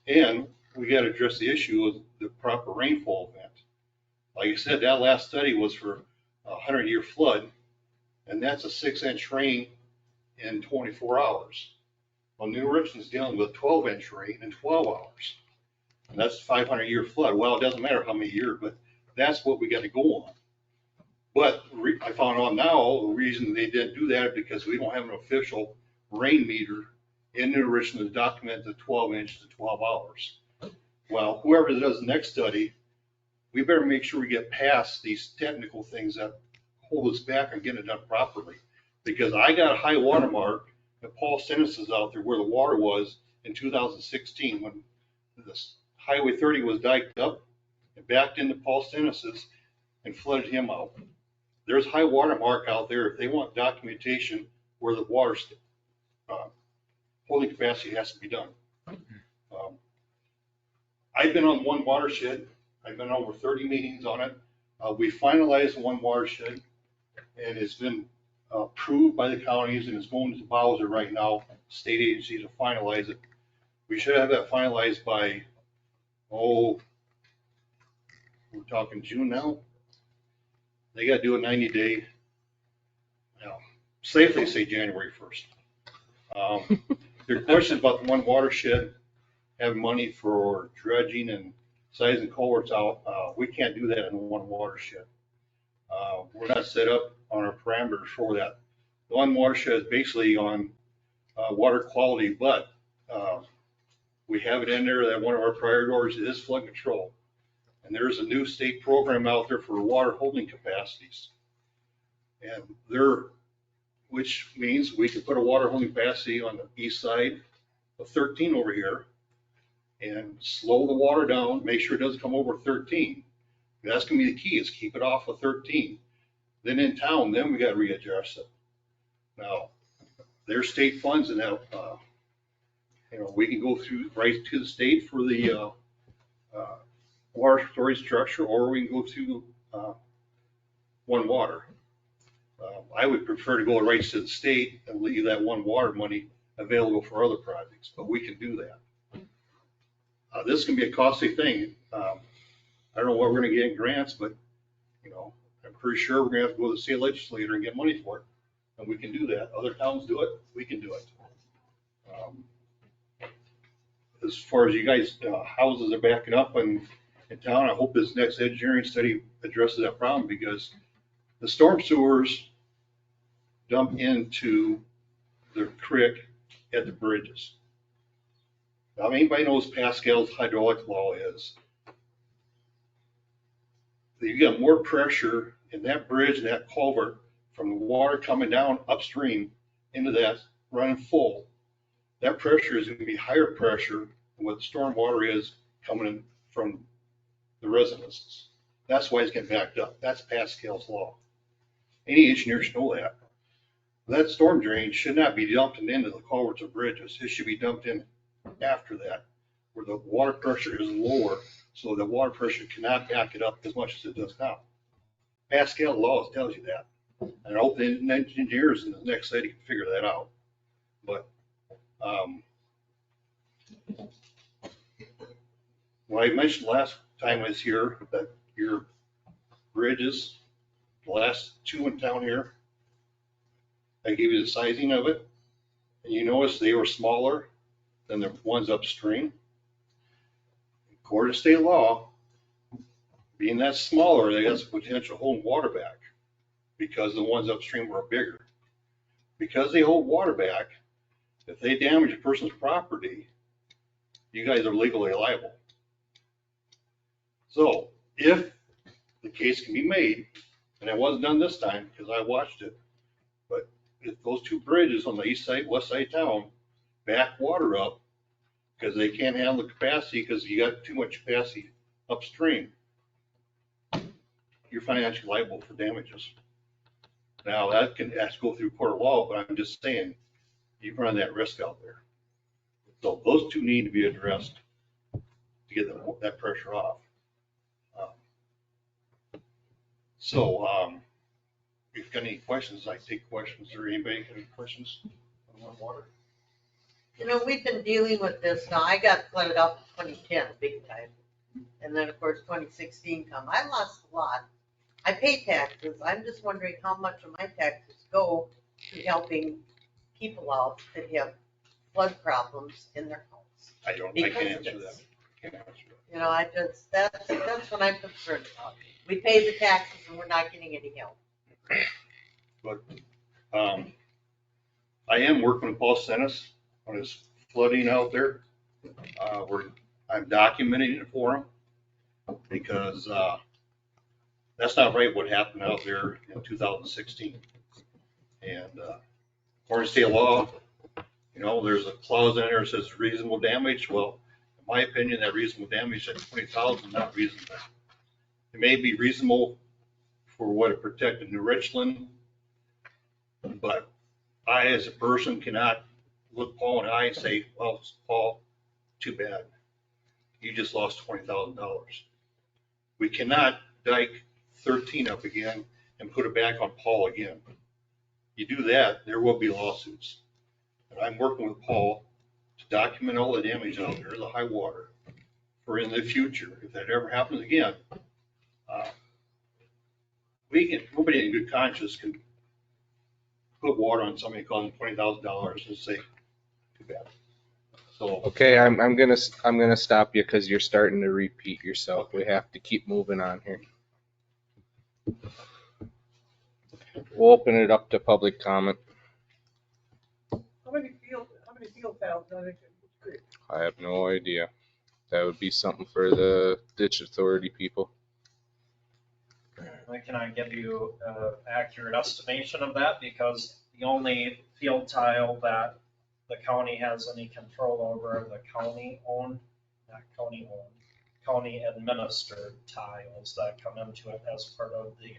And we got to address the issue of the proper rainfall event. Like I said, that last study was for a 100-year flood, and that's a 6-inch rain in 24 hours. Well, New Richland's dealing with 12-inch rain in 12 hours. And that's a 500-year flood. Well, it doesn't matter how many years, but that's what we got to go on. But I found out now the reason they didn't do that is because we don't have an official rain meter in New Richland to document the 12 inches in 12 hours. Well, whoever does the next study, we better make sure we get past these technical things that hold us back on getting it done properly. Because I got a high water mark at Paul Stennis' out there where the water was in 2016 when this Highway 30 was diked up and backed into Paul Stennis' and flooded him out. There's high water mark out there. If they want documentation where the water holding capacity has to be done. I've been on one watershed. I've been over 30 meetings on it. We finalized one watershed, and it's been approved by the counties, and it's going to Bowser right now, state agency, to finalize it. We should have that finalized by, we're talking June now. They got to do a 90-day, safely say January 1st. There are questions about the one watershed having money for dredging and sizing culverts out. We can't do that in one watershed. We're not set up on our parameters for that. the one watershed is basically on water quality, but we have it in there that one of our priorities is flood control. And there's a new state program out there for water holding capacities. And which means we could put a water holding capacity on the east side of 13 over here and slow the water down, make sure it doesn't come over 13. That's gonna be the key, is keep it off of 13. Then in town, then we gotta readjust it. Now, there's state funds in that, we can go through right to the state for the water storage structure, or we can go to One Water. I would prefer to go right to the state and leave that One Water money available for other projects, but we can do that. This can be a costly thing. I don't know what we're gonna get in grants, but I'm pretty sure we're gonna have to go to the state legislature and get money for it. And we can do that. Other towns do it, we can do it. As far as you guys, houses are backing up in town, I hope this next engineering study addresses that problem, because the storm sewers dump into the creek at the bridges. Now, anybody knows Pascal's hydraulic law is, you got more pressure in that bridge and that culvert from the water coming down upstream into that running full. That pressure is going to be higher pressure than what the storm water is coming in from the residences. That's why it's getting backed up. That's Pascal's law. Any engineer should know that. That storm drain should not be dumped into the culverts or bridges. It should be dumped in after that, where the water pressure is lower, so the water pressure cannot back it up as much as it does now. Pascal law tells you that. And I hope the engineers in the next study can figure that out. But what I mentioned last time I was here, that your bridges, the last two in town here, I gave you the sizing of it, and you notice they were smaller than the ones upstream. According to state law, being that smaller, they got some potential holding water back, because the ones upstream were bigger. Because they hold water back, if they damage a person's property, you guys are legally liable. So if the case can be made, and it wasn't done this time because I watched it, but if those two bridges on the east side, west side of town back water up because they can't handle the capacity because you got too much capacity upstream, you're financially liable for damages. Now that can have to go through court of law, but I'm just saying you run that risk out there. So those two need to be addressed to get that pressure off. If you've got any questions, I take questions, or anybody got any questions on One Water? We've been dealing with this now. I got flooded out in 2010, big time. And then, of course, 2016 come. I lost a lot. I pay taxes. I'm just wondering how much of my taxes go to helping people out that have flood problems in their homes. I can't answer that. That's what I'm concerned about. We pay the taxes and we're not getting any help. But I am working with Paul Sennis on his flooding out there. I'm documenting it for him because that's not right what happened out there in 2016. And according to state law, there's a clause in there that says reasonable damage. Well, in my opinion, that reasonable damage at 20,000 is not reasonable. It may be reasonable for what it protected New Richland, but I, as a person, cannot look Paul in the eye and say, well, Paul, too bad. You just lost $20,000. We cannot dike 13 up again and put it back on Paul again. You do that, there will be lawsuits. And I'm working with Paul to document all the damage out there, the high water, for in the future, if that ever happens again, nobody in good conscience can put water on somebody calling $20,000 and say, too bad. So okay, I'm gonna stop you because you're starting to repeat yourself. We have to keep moving on here. We'll open it up to public comment. many field tiles are they? I have no idea. That would be something for the ditch authority people. Can I give you an accurate estimation of that? Because the only field tile that the county has any control over are the county-owned, not county-owned, county-administered tiles that come into it as part of the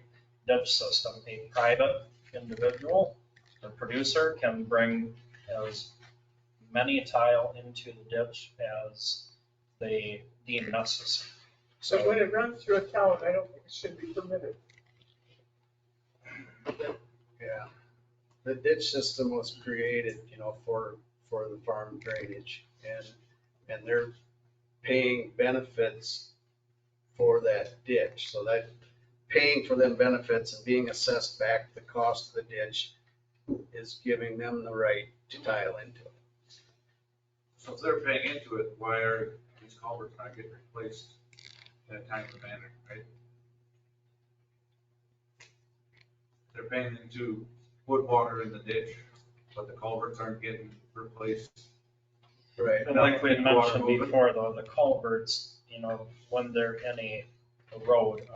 ditch system. A private individual or producer can bring as many tile into the ditch as they deem necessary. So when it runs through a town, I don't think it should be permitted. Yeah. The ditch system was created, for the farm drainage, and they're paying benefits for that ditch. So that paying for them benefits and being assessed back the cost of the ditch is giving them the right to tile into it. So if they're paying into it, why are these culverts not getting replaced in a timely manner, right? They're paying into put water in the ditch, but the culverts aren't getting replaced. Right. And like we had mentioned before, though, the culverts, when they're in a road,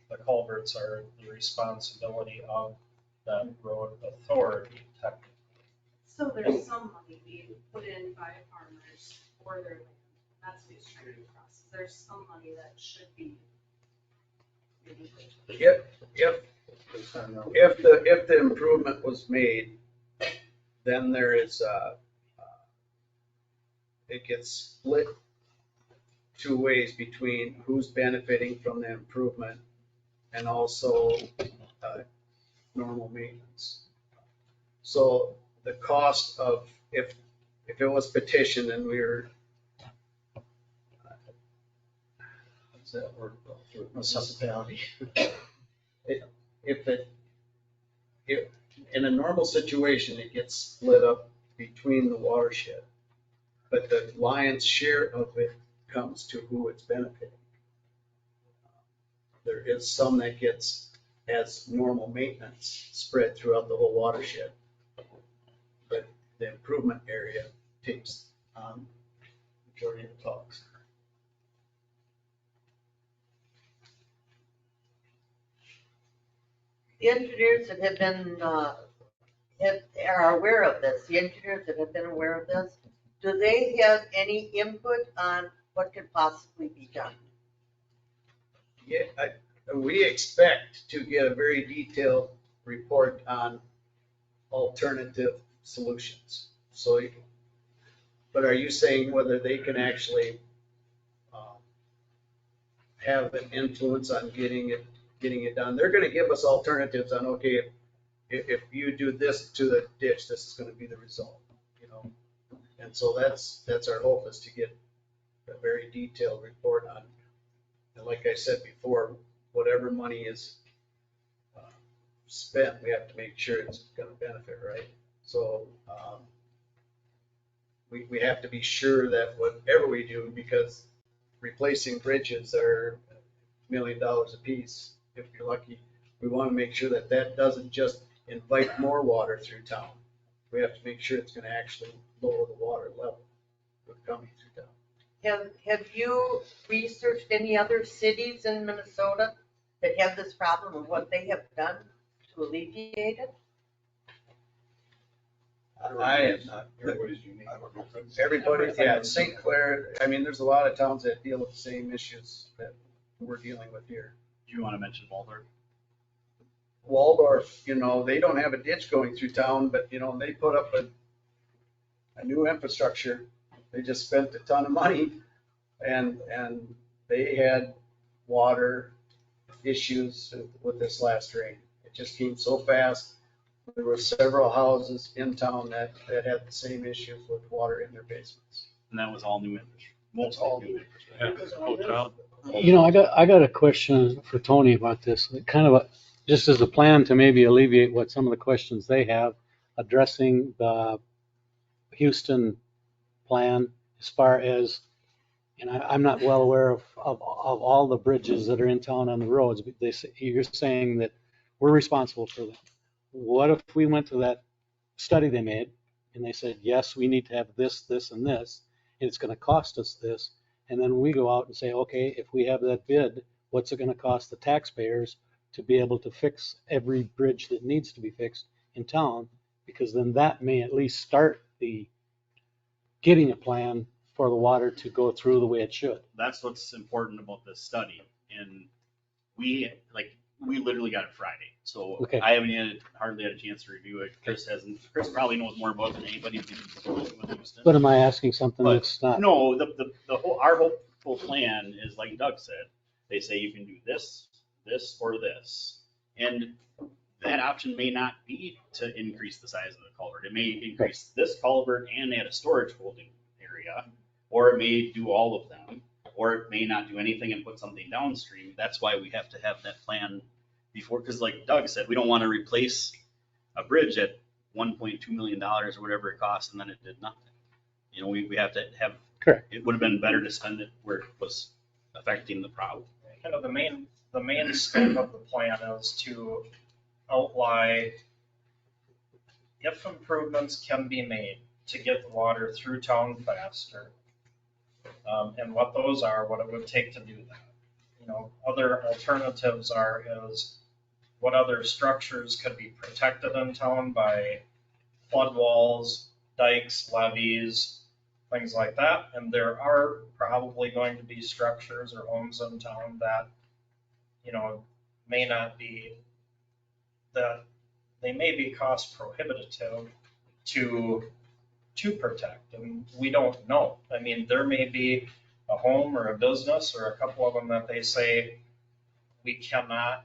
the culverts are the responsibility of that road authority, technically. So there's some money being put in by farmers for their land. That's what he's trying to process. There's some money that should be. If the improvement was made, then there is, it gets split two ways between who's benefiting from the improvement and also normal maintenance. So the cost of, if it was petitioned and we were, what's that word? Municipality. If in a normal situation, it gets split up between the watershed, but the lion's share of it comes to who it's benefiting. There is some that gets as normal maintenance spread throughout the whole watershed, but the improvement area takes on majority of the talks. The engineers that have been, are aware of this, the engineers that have been aware of this, do they have any input on what could possibly be done? Yeah, we expect to get a very detailed report on alternative solutions. So, but are you saying whether they can actually have an influence on getting it done? They're going to give us alternatives on, okay, if you do this to the ditch, this is going to be the result, And so that's our hope, is to get a very detailed report on, and like I said before, whatever money is spent, we have to make sure it's going to benefit, right? So we have to be sure that whatever we do, because replacing bridges are $1 million a piece, if you're lucky. We want to make sure that that doesn't just invite more water through town. We have to make sure it's going to actually lower the water level coming through town. Have you researched any other cities in Minnesota that have this problem and what they have done to alleviate it? I am not. Everybody's unique. Everybody, yeah, St. Clair, there's a lot of towns that deal with the same issues that we're dealing with here. Do you want to mention Waldorf? Waldorf, they don't have a ditch going through town, but, they put up a new infrastructure. They just spent a ton of money and they had water issues with this last rain. It just came so fast. There were several houses in town that had the same issues with water in their basements. And that was all new infrastructure. Mostly new infrastructure. I got a question for Tony about this. Kind of just as a plan to maybe alleviate what some of the questions they have, addressing the Houston plan as far as, and I'm not well aware of all the bridges that are in town on the roads, but you're saying that we're responsible for them. What if we went to that study they made and they said, yes, we need to have this, this, and this, and it's gonna cost us this. And then we go out and say, okay, if we have that bid, what's it gonna cost the taxpayers to be able to fix every bridge that needs to be fixed in town? Because then that may at least start the getting a plan for the water to go through the way it should. That's what's important about this study. And we literally got it Friday. So Okay. I haven't hardly had a chance to review it. Chris hasn't. Chris probably knows more about it than anybody with Houston. But am I asking something But that's not? No, our hopeful plan is like Doug said, they say you can do this, this, or this. And that option may not be to increase the size of the culvert. It may increase this culvert and add a storage holding area, or it may do all of them, or it may not do anything and put something downstream. That's why we have to have that plan before, because like Doug said, we don't want to replace a bridge at $1.2 million or whatever it costs, and then it did nothing. You know, we have to have. Correct. It would have been better to spend it where it was affecting the problem. Kind of the main scope of the plan is to outline if improvements can be made to get the water through town faster, and what those are, what it would take to do that. You know, other alternatives is what other structures could be protected in town by flood walls, dikes, levees, things like that. And there are probably going to be structures or homes in town that, you know, may not be, that they may be cost prohibitive to protect, and we don't know. I mean, there may be a home or a business or a couple of them that they say we cannot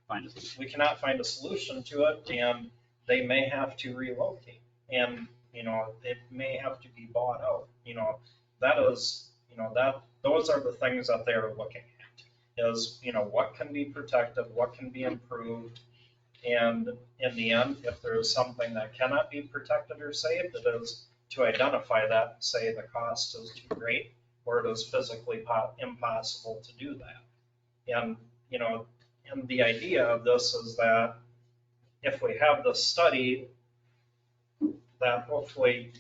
find a solution to it, and they may have to relocate, and you know, it may have to be bought out. You know, that is, you know, that those are the things that they're looking at, is, you know, what can be protected, what can be improved. And in the end, if there is something that cannot be protected or saved, it is to identify that and say the cost is too great, or it is physically impossible to do that. And, you know, and the idea of this is that if we have the study, that hopefully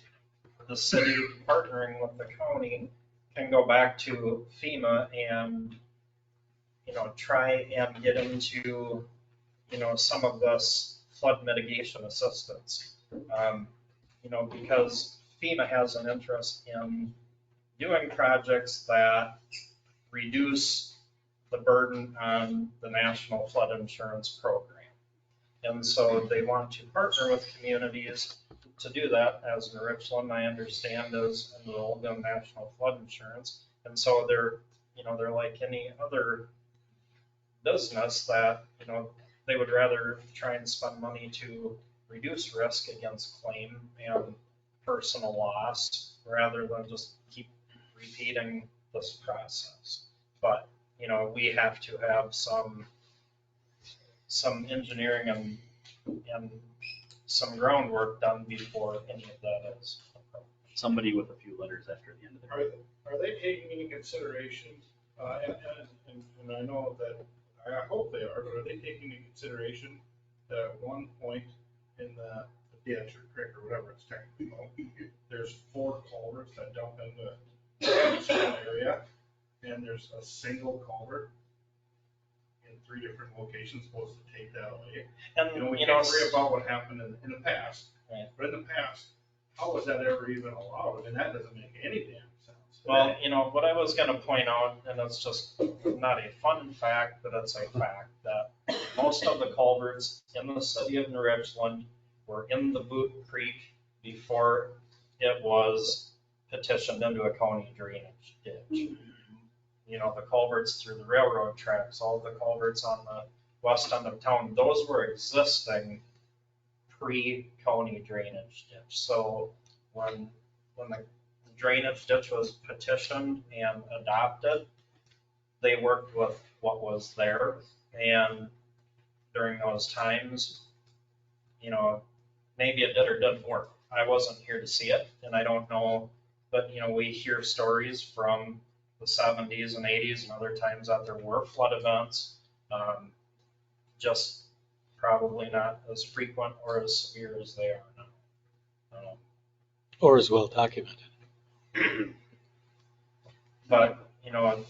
the city partnering with the county can go back to FEMA and, you know, try and get into, you know, some of this flood mitigation assistance. You know, because FEMA has an interest in doing projects that reduce the burden on the National Flood Insurance Program. And so they want to partner with communities to do that. As in Richland, I understand, is enrolled in National Flood Insurance. And so they're, you know, they're like any other business that, you know, they would rather try and spend money to reduce risk against claim and personal loss rather than just keep repeating this process. But, you know, we have to have some engineering and some groundwork done before any of that is. Somebody with a few letters after the end of the. Are they taking into consideration, and I know that, I hope they are, but are they taking into consideration that at one point in the ditch or creek or whatever it's technically called, there's 4 culverts that dump into a small area, and there's a single culvert in 3 different locations supposed to take that away? And, you know, we you can't know, worry about what happened in the past, right. But in the past, how was that ever even allowed? I mean, that doesn't make any damn sense. Well, you know, what I was gonna point out, and it's just not a fun fact, but it's a fact, that most of the culverts in the city of New Richland were in the Boot Creek before it was petitioned into a county drainage ditch. You know, the culverts through the railroad tracks, all the culverts on the west end of town, those were existing pre-county drainage ditch. So when the drainage ditch was petitioned and adopted, they worked with what was there. And during those times, you know, maybe it did or didn't work. I wasn't here to see it, and I don't know, but, you know, we hear stories from the 70s and 80s and other times that there were flood events, just probably not as frequent or as severe as they are now. Or is well documented. But, you know,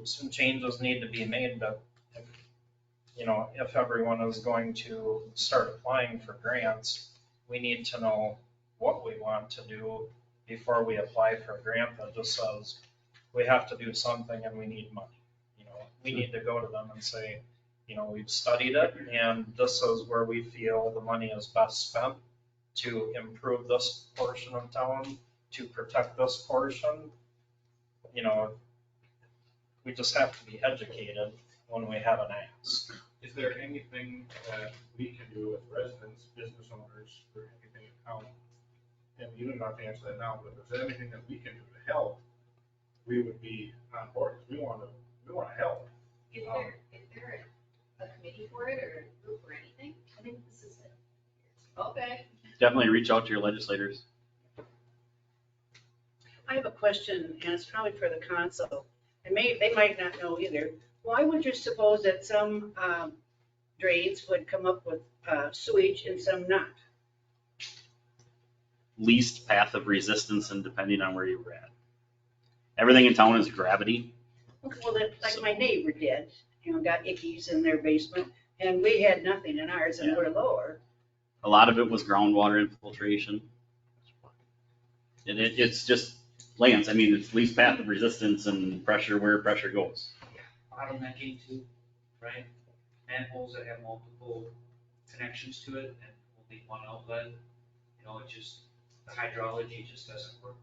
some changes need to be made, but, you know, if everyone is going to start applying for grants, we need to know what we want to do before we apply for a grant that just says, we have to do something and we need money. You know, we need to go to them and say, you know, we've studied it and this is where we feel the money is best spent to improve this portion of town, to protect this portion. You know, we just have to be educated when we have an ask. Is there anything that we can do with residents, business owners, or anything in town? And you don't have to answer that now, but if there's anything that we can do to help, we would be on board, because we want to help. Is there a committee for it or a group or anything? I think this is it. Okay. Definitely reach out to your legislators. I have a question, and it's probably for the council, and they might not know either. Why would you suppose that some drains would come up with sewage and some not? Least path of resistance and depending on where you were at. Everything in town is gravity. Well, like my neighbor did, you know, got ickies in their basement, and we had nothing in ours, and we're lower. A lot of it was groundwater infiltration. And it's just lands. I mean, it's least path of resistance and pressure where pressure goes. Bottlenecking too, right? Manholes that have multiple connections to it and only one outlet, you know, it just, the hydrology just doesn't work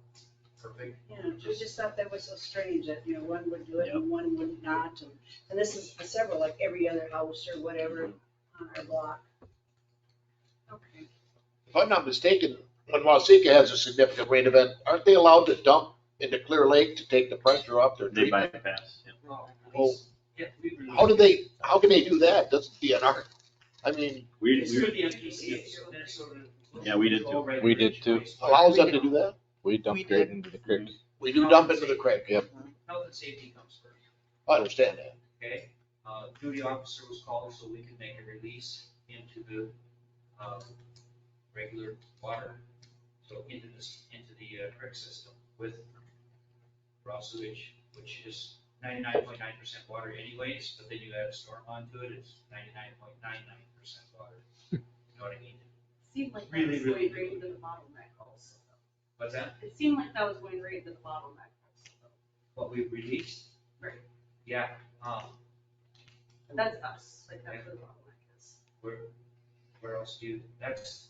perfect. Yeah, we just thought that was so strange that, you know, one would do it and one would not. And this is several, like every other house or whatever on our block. Okay. If I'm not mistaken, when Waseca has a significant rain event, aren't they allowed to dump into Clear Lake to take the pressure off their They treatment? bypass. Oh, how can they do that? That's DNR. I mean, It's through the MPCA, Minnesota. Yeah, we did too. We did too. allows them to do that? We dumped straight into the creek. We do dump into the creek. Yep. Health and safety comes first, I understand that. okay? Duty officer was called so we could make a release into the, regular water. So into the creek system with raw sewage, which is 99.9% water anyways, but then you add a storm onto it, it's 99.99% water. You know what I mean? Seemed like that Really, was really going right into the bottleneck also. What's that? It seemed like that was going right into the bottleneck also. What we released? Right. Yeah, That's us, like that's where the bottleneck is. where else do you, that's,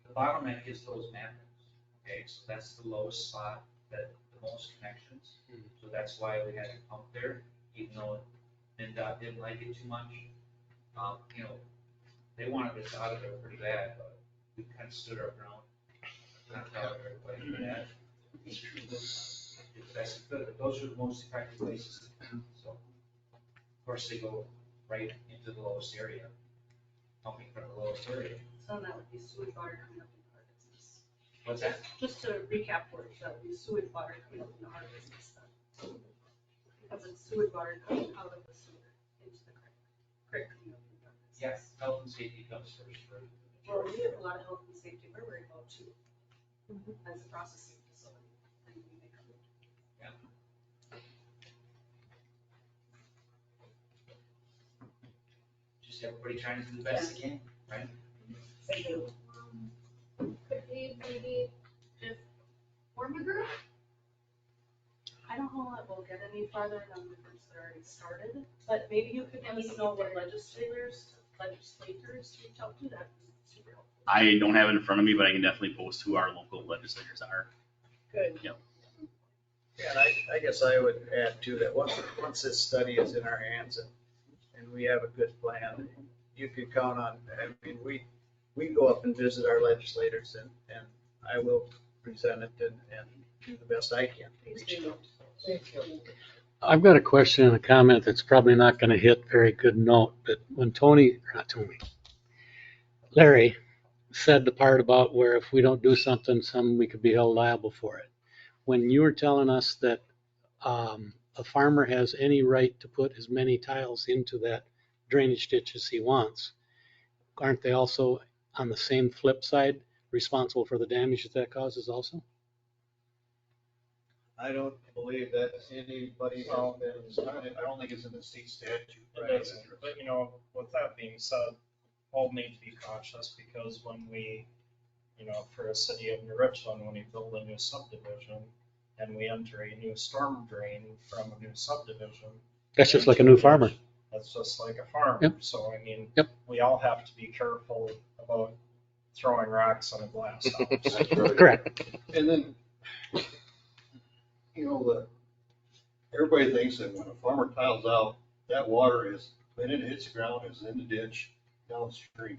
the bottleneck is those manholes, okay? So that's the lowest spot, that the most connections. So that's why we had to pump there, even though NDOT didn't like it too much. You know, they wanted us out of there pretty bad, but we kind of stood our ground. Not tell everybody that. That's good, but those are the most effective places. So, of course, they go right into the lowest area, pumping from the lowest area. So that would be sewage water coming up into our business. What's that? Just to recap for it, that would be sewage water coming up into our business then. Because it's sewage water coming out of the sewer into the creek coming up into our business. Yes, health and safety comes first for the Well, we majority. have a lot of health and safety we're worried about too, as a processing facility. And we make a- Just everybody trying to do the best they can, right? Thank you. Could we maybe just form a group? I don't know that we'll get any farther than the groups that already started, but maybe you could let us know what legislators reach out to, that'd be super helpful. I don't have it in front of me, but I can definitely post who our local legislators are. Good. Yep. Yeah, and I guess I would add to that, once this study is in our hands and we have a good plan, you could count on, I mean, we go up and visit our legislators and I will present it and do the best I can. I've got a question and a comment that's probably not going to hit very good note, but when Larry said the part about where if we don't do something, we could be held liable for it. When you were telling us that a farmer has any right to put as many tiles into that drainage ditch as he wants, aren't they also on the same flip side responsible for the damage that causes also? I don't believe that anybody found that it was, I don't think it's in the state statute. It doesn't, but you know, with that being said, all need to be cautious because when we, you know, for a city of New Richland, when we build a new subdivision and we enter a new storm drain from a new subdivision. That's just like a new farmer. That's just like a farm. Yep. So I mean, Yep. we all have to be careful about throwing rocks on a glass house. Correct. And then, you know, everybody thinks that when a farmer tiles out, that water is, when it hits the ground, is in the ditch downstream.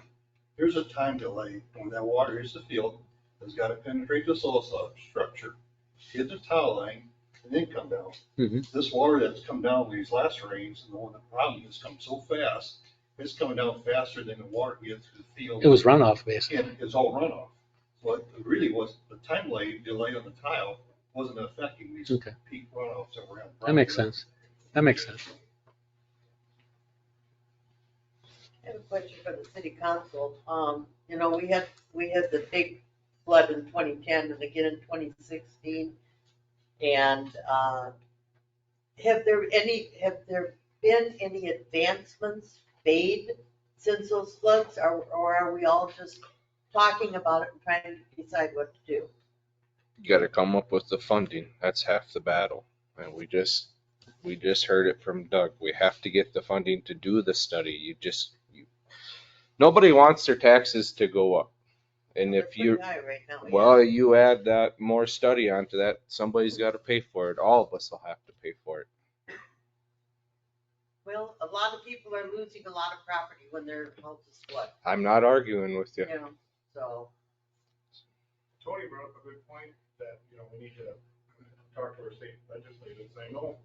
There's a time delay when that water hits the field. It's got to penetrate the soil structure, hit the tile line, and then come down. Mm-hmm. This water that's come down with these last rains, and the one the problem is come so fast, it's coming down faster than the water gets to the field. It was runoff, basically. And it's all runoff. But it really was, the time delay on the tile wasn't affecting these Okay. peak runoffs that were on. That makes sense. That makes sense. I have a question for the city council. You know, we had the big flood in 2010 and again in 2016. And have there been any advancements made since those floods, or are we all just talking about it and trying to decide what to do? You got to come up with the funding. That's half the battle. And we just heard it from Doug. We have to get the funding to do the study. Nobody wants their taxes to go up. And They're if you, pretty high right now, yeah. well, you add that more study onto that, somebody's got to pay for it. All of us will have to pay for it. Well, a lot of people are losing a lot of property when their houses flood, I'm not arguing with you. you know, so. Tony brought up a good point that, you know, we need to talk to our state legislators. I know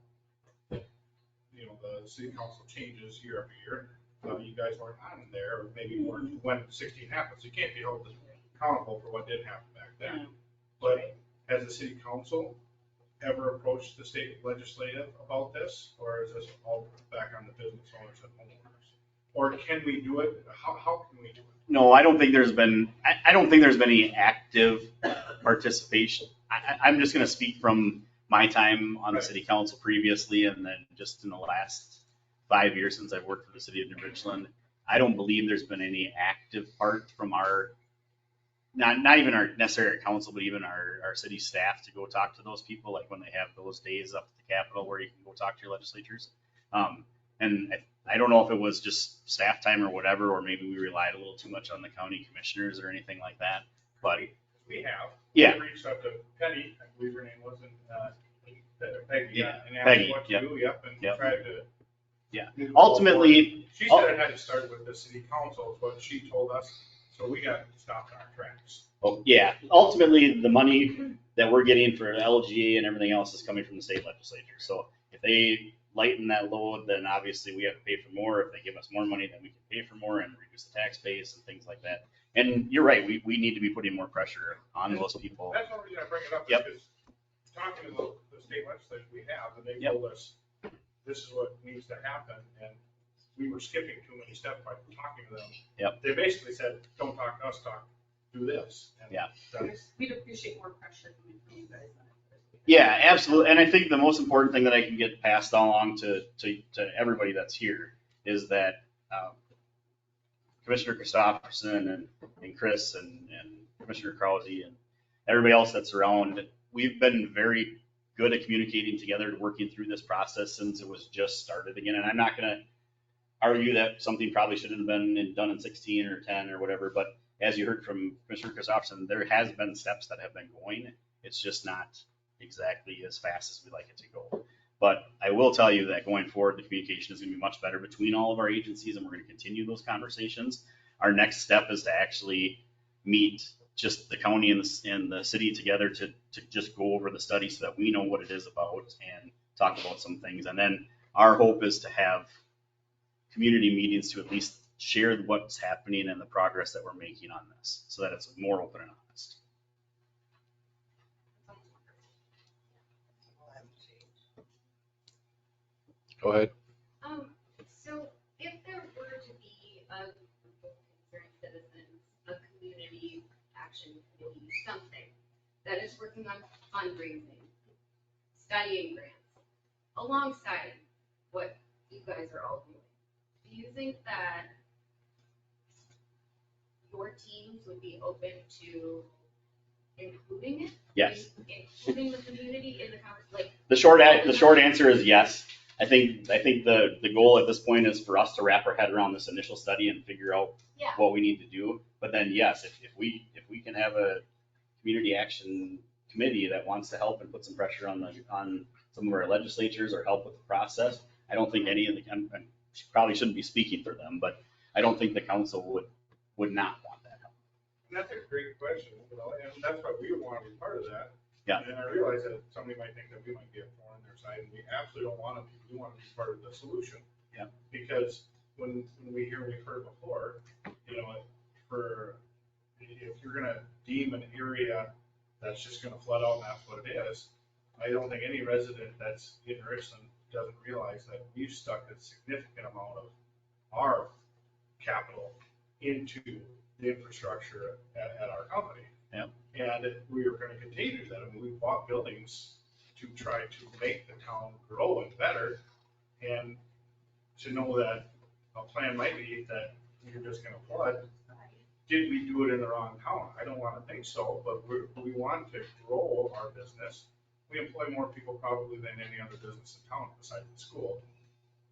that, you know, the city council changes year after year. You guys weren't on there, or maybe weren't when 16 happened, so you can't be held accountable for what did happen back then. But has the city council ever approached the state legislative about this, or is this all back on the business owners and homeowners? Or can we do it? How can we do it? No, I don't think there's been any active participation. I'm just gonna speak from my time on the city council previously, and then just in the last 5 years since I've worked for the city of New Richland. I don't believe there's been any active part from our, not even our necessarily our council, but even our city staff to go talk to those people, like when they have those days up at the Capitol where you can go talk to your legislators. And I don't know if it was just staff time or whatever, or maybe we relied a little too much on the county commissioners or anything like that, but. We have. Yeah. We reached out to Penny, I believe her name wasn't, Peggy. Yeah, And asked Peggy, what to yep. do, yep, and Yep. tried to. Yeah, ultimately. She said it had to start with the city council, is what she told us, so we got stopped in our tracks. Oh, yeah, ultimately, the money that we're getting for LGA and everything else is coming from the state legislature. So if they lighten that load, then obviously we have to pay for more. If they give us more money, then we can pay for more and reduce the tax base and things like that. And you're right, we need to be putting more pressure on those people. That's one reason I bring it up, Yep. because talking to the state legislators we have, and they Yep. told us, this is what needs to happen, and we were skipping too many steps by talking to them. Yep. They basically said, don't talk to us, do this. And Yeah. that's- We'd appreciate more pressure coming from you guys on it. Yeah, absolutely. And I think the most important thing that I can get passed along to everybody that's here is that Commissioner Christopherson and Chris and Commissioner Krause and everybody else that's around, we've been very good at communicating together, working through this process since it was just started again. And I'm not going to argue that something probably should have been done in 16 or 10 or whatever, but as you heard from Commissioner Christopherson, there has been steps that have been going. It's just not exactly as fast as we'd like it to go. But I will tell you that going forward, the communication is going to be much better between all of our agencies, and we're going to continue those conversations. Our next step is to actually meet just the county and the city together to just go over the study so that we know what it is about and talk about some things. And then our hope is to have community meetings to at least share what's happening and the progress that we're making on this so that it's more open and honest. Go ahead. So if there were to be a group of concerned citizens, a community action committee, something that is working on fundraising, studying grants, alongside what you guys are all doing. Do you think that your teams would be open to including it? Yes. Including the community in the conversation, like. The short answer is yes. I think the goal at this point is for us to wrap our head around this initial study and figure out Yeah. what we need to do. But then, yes, if we can have a community action committee that wants to help and put some pressure on some of our legislatures or help with the process, I don't think any of the, I probably shouldn't be speaking for them, but I don't think the council would not want that help. And that's a great question, and that's why we want to be part of that. Yeah. And I realize that somebody might think that we might be a thorn in their side, and we absolutely don't want to be. We want to be part of the solution. Yeah. Because when we've heard before, if you're gonna deem an area that's just gonna flood out and that's what it is, I don't think any resident that's in Richland doesn't realize that we've stuck a significant amount of our capital into the infrastructure at our company. Yeah. And we are gonna continue to do that. I mean, we bought buildings to try to make the town grow and better. And to know that a plan might be that you're just gonna flood, did we do it in the wrong town? I don't wanna think so, but we want to grow our business. We employ more people probably than any other business in town besides the school.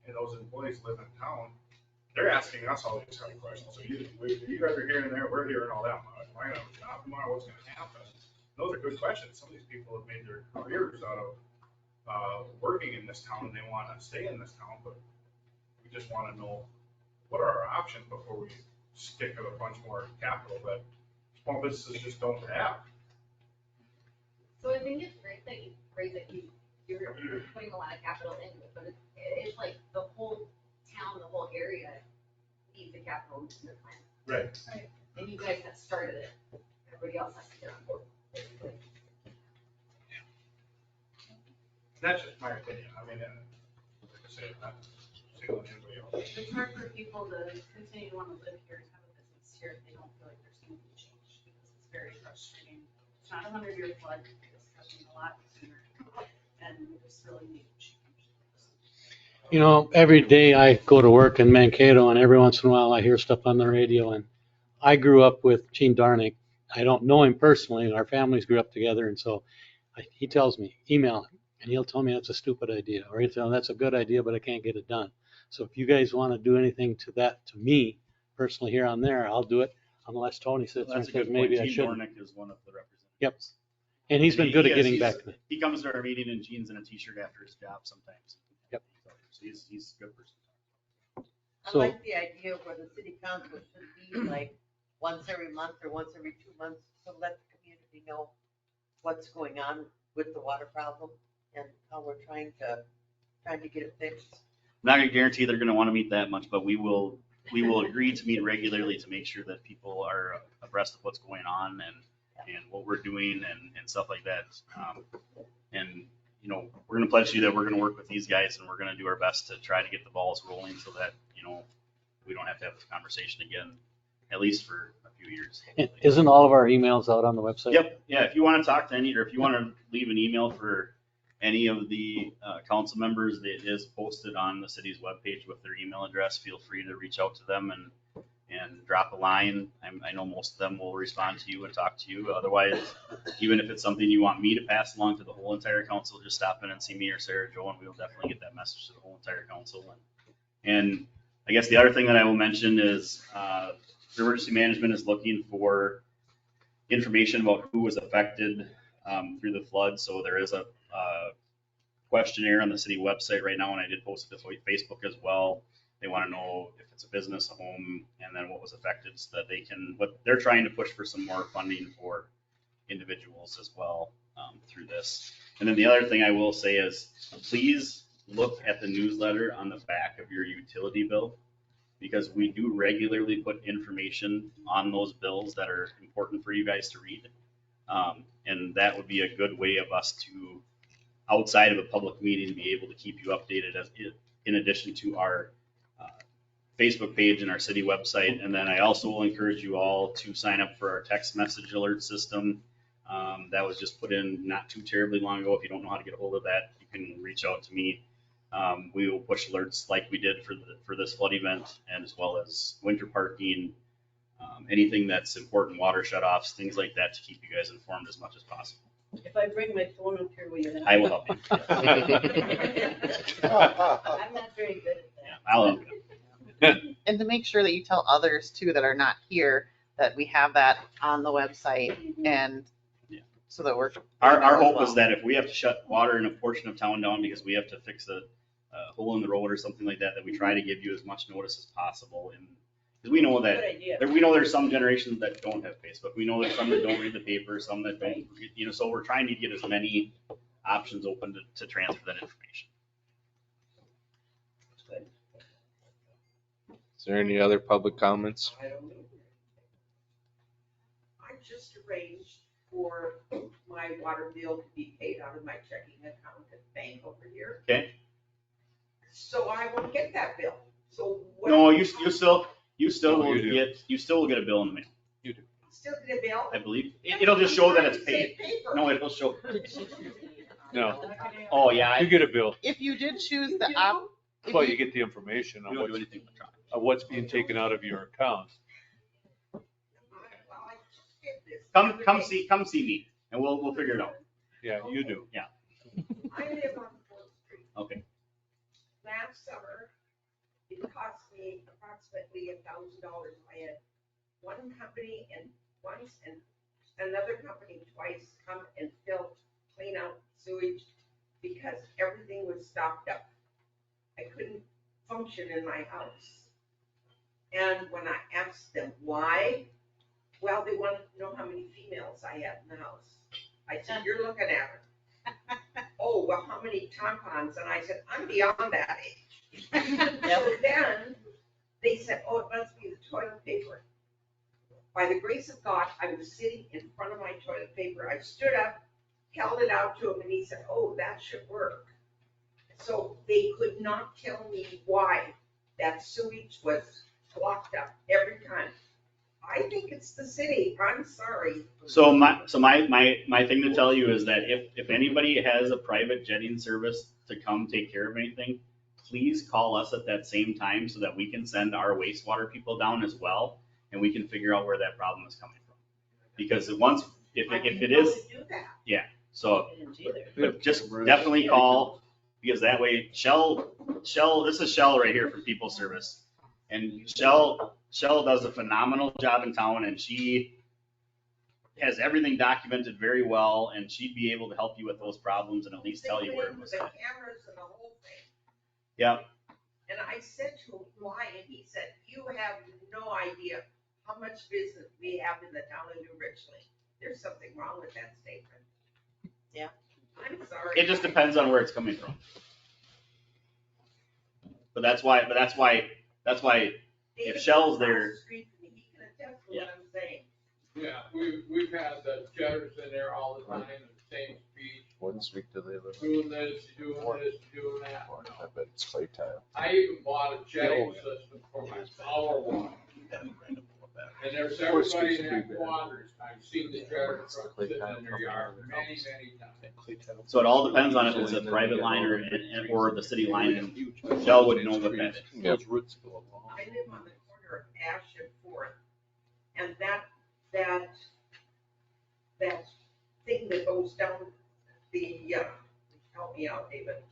And those employees live in town. They're asking us all these kind of questions. So you guys are hearing there, we're hearing all that. Am I gonna have a job tomorrow? What's gonna happen? Those are good questions. Some of these people have made their careers out of working in this town and they wanna stay in this town, but we just wanna know what are our options before we stick a bunch more capital that small businesses just don't have. So I think it's great that you're putting a lot of capital into it, but it's like the whole town, the whole area needs a capital improvement plan. Right. And you guys have started it. Everybody else has to get on board. That's just my opinion. I mean, like I said, not single anybody else. It's hard for people to continue to want to live here and have a business here if they don't feel like there's going to be change, because it's very frustrating. It's not a 100-year flood, it's happening a lot sooner, and we just really need change. You know, every day I go to work in Mankato, and every once in a while I hear stuff on the radio, and I grew up with Gene Darnick. I don't know him personally, our families grew up together, and so he tells me, email him, and he'll tell me that's a stupid idea, or he'll tell me that's a good idea, but I can't get it done. So if you guys want to do anything to that, to me personally here on there, I'll do it, unless Tony sits there and That's a says good point. maybe I Gene shouldn't. Dornick is one of the representatives. Yep. And he's been good at getting back to me. He comes to our meeting and Gene's in a t-shirt after his job sometimes. Yep. So he's a good person. I So- like the idea where the city council should be like once every month or once every 2 months to let the community know what's going on with the water problem and how we're trying to get it fixed. I'm not gonna guarantee they're gonna wanna meet that much, but we will agree to meet regularly to make sure that people are abreast of what's going on and what we're doing and stuff like that. And, you know, we're gonna pledge to you that we're gonna work with these guys and we're gonna do our best to try to get the balls rolling so that, you know, we don't have to have this conversation again, at least for a few years. Isn't all of our emails out on the website? Yep, yeah, if you wanna talk to any, or if you wanna leave an email for any of the council members, it is posted on the city's webpage with their email address. Feel free to reach out to them and drop a line. I know most of them will respond to you and talk to you. Otherwise, even if it's something you want me to pass along to the whole entire council, just stop in and see me or Sarah Jo, and we'll definitely get that message to the whole entire council. And I guess the other thing that I will mention is emergency management is looking for information about who was affected through the flood. So there is a questionnaire on the city website right now, and I did post it to Facebook as well. They want to know if it's a business, a home, and then what was affected so that they can, what they're trying to push for some more funding for individuals as well through this. And then the other thing I will say is please look at the newsletter on the back of your utility bill, because we do regularly put information on those bills that are important for you guys to read. And that would be a good way of us to, outside of a public meeting, be able to keep you updated in addition to our Facebook page and our city website. And then I also will encourage you all to sign up for our text message alert system. That was just put in not too terribly long ago. If you don't know how to get a hold of that, you can reach out to me. We will push alerts like we did for this flood event, and as well as winter parking, anything that's important, water shutoffs, things like that, to keep you guys informed as much as possible. If I bring my phone up here, will you? I will help you. I'm not very good at that. Yeah, I'll help you. And to make sure that you tell others too that are not here, that we have that on the website, and so that we're. Our hope is that if we have to shut water in a portion of town down because we have to fix a hole in the road or something like that, that we try to give you as much notice as possible. And because we know that, there's some generations that don't have Facebook. We know there's some that don't read the paper, some that don't, so we're trying to get as many options open to transfer that information. Is there any other public comments? I just arranged for my water bill to be paid out of my checking account at the bank over here. Okay. So I won't get that bill. So what? No, you still will get a bill in the mail. You do. Still get a bill? I believe. It'll just show that it's paid. No, it'll show. No. Oh, yeah. You get a bill. If you did choose the Well, you get the information on We don't do anything electronic. what's being taken out of your account. Come see me, and we'll figure it out. Yeah, you do. Yeah. I live on 4th Street. Okay. Last summer, it cost me approximately $1,000. I had one company once and another company twice come and clean out sewage because everything was stopped up. I couldn't function in my house. And when I asked them why, well, they wanted to know how many females I had in the house. I said, you're looking at her. Oh, well, how many tampons? And I said, I'm beyond that age. So then they said, oh, it must be the toilet paper. By the grace of God, I was sitting in front of my toilet paper. I stood up, held it out to him, and he said, oh, that should work. So they could not tell me why that sewage was blocked up every time. I think it's the city. I'm sorry. So my thing to tell you is that if anybody has a private jetting service to come take care of anything, please call us at that same time so that we can send our wastewater people down as well, and we can figure out where that problem is coming from. Because if it is, yeah. So, but just definitely call, because that way Shell, this is Shell right here from People Service, and Shell does a phenomenal job in town, and she has everything documented very well, and she'd be able to help you with those problems and at least tell you where it was. The cameras and the whole thing. Yeah. And I said to him, why? And he said, you have no idea how much business we have in the town of New Richland. There's something wrong with that statement. Yeah. I'm sorry. It just depends on where it's coming from. But that's why if Shell's there. Yeah. What I'm saying. Yeah, we've had the jetters in there all the time, at the same speed. One week do they live? Doing this, doing that. I bet it's clay tile. I even bought a jetting system for my power water. And there's everybody in that quadrant, I've seen the jetter truck sitting in their yard many times. So it all depends on if it's a private line or the city line, and Shell would know what that is. Those roots go along. I live on the corner of Ash and 4th, and that thing that goes down the, help me out, David,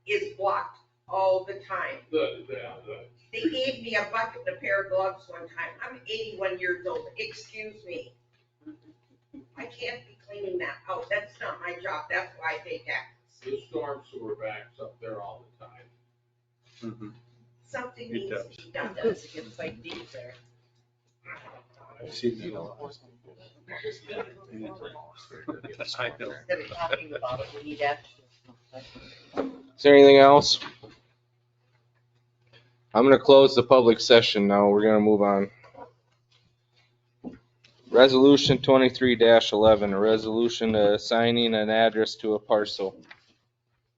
is blocked all the time. They gave me a bucket and a pair of gloves one time. I'm 81 years old. Excuse me. I can't be cleaning that out. That's not my job. That's why I pay taxes. The storm sewer backs up there all the time. Something needs to be done. It does, it gets quite deep there. I've seen that a lot. Instead of talking about it, we need action. Is there anything else? I'm gonna close the public session now. We're gonna move on. Resolution 23-11, a resolution assigning an address to a parcel.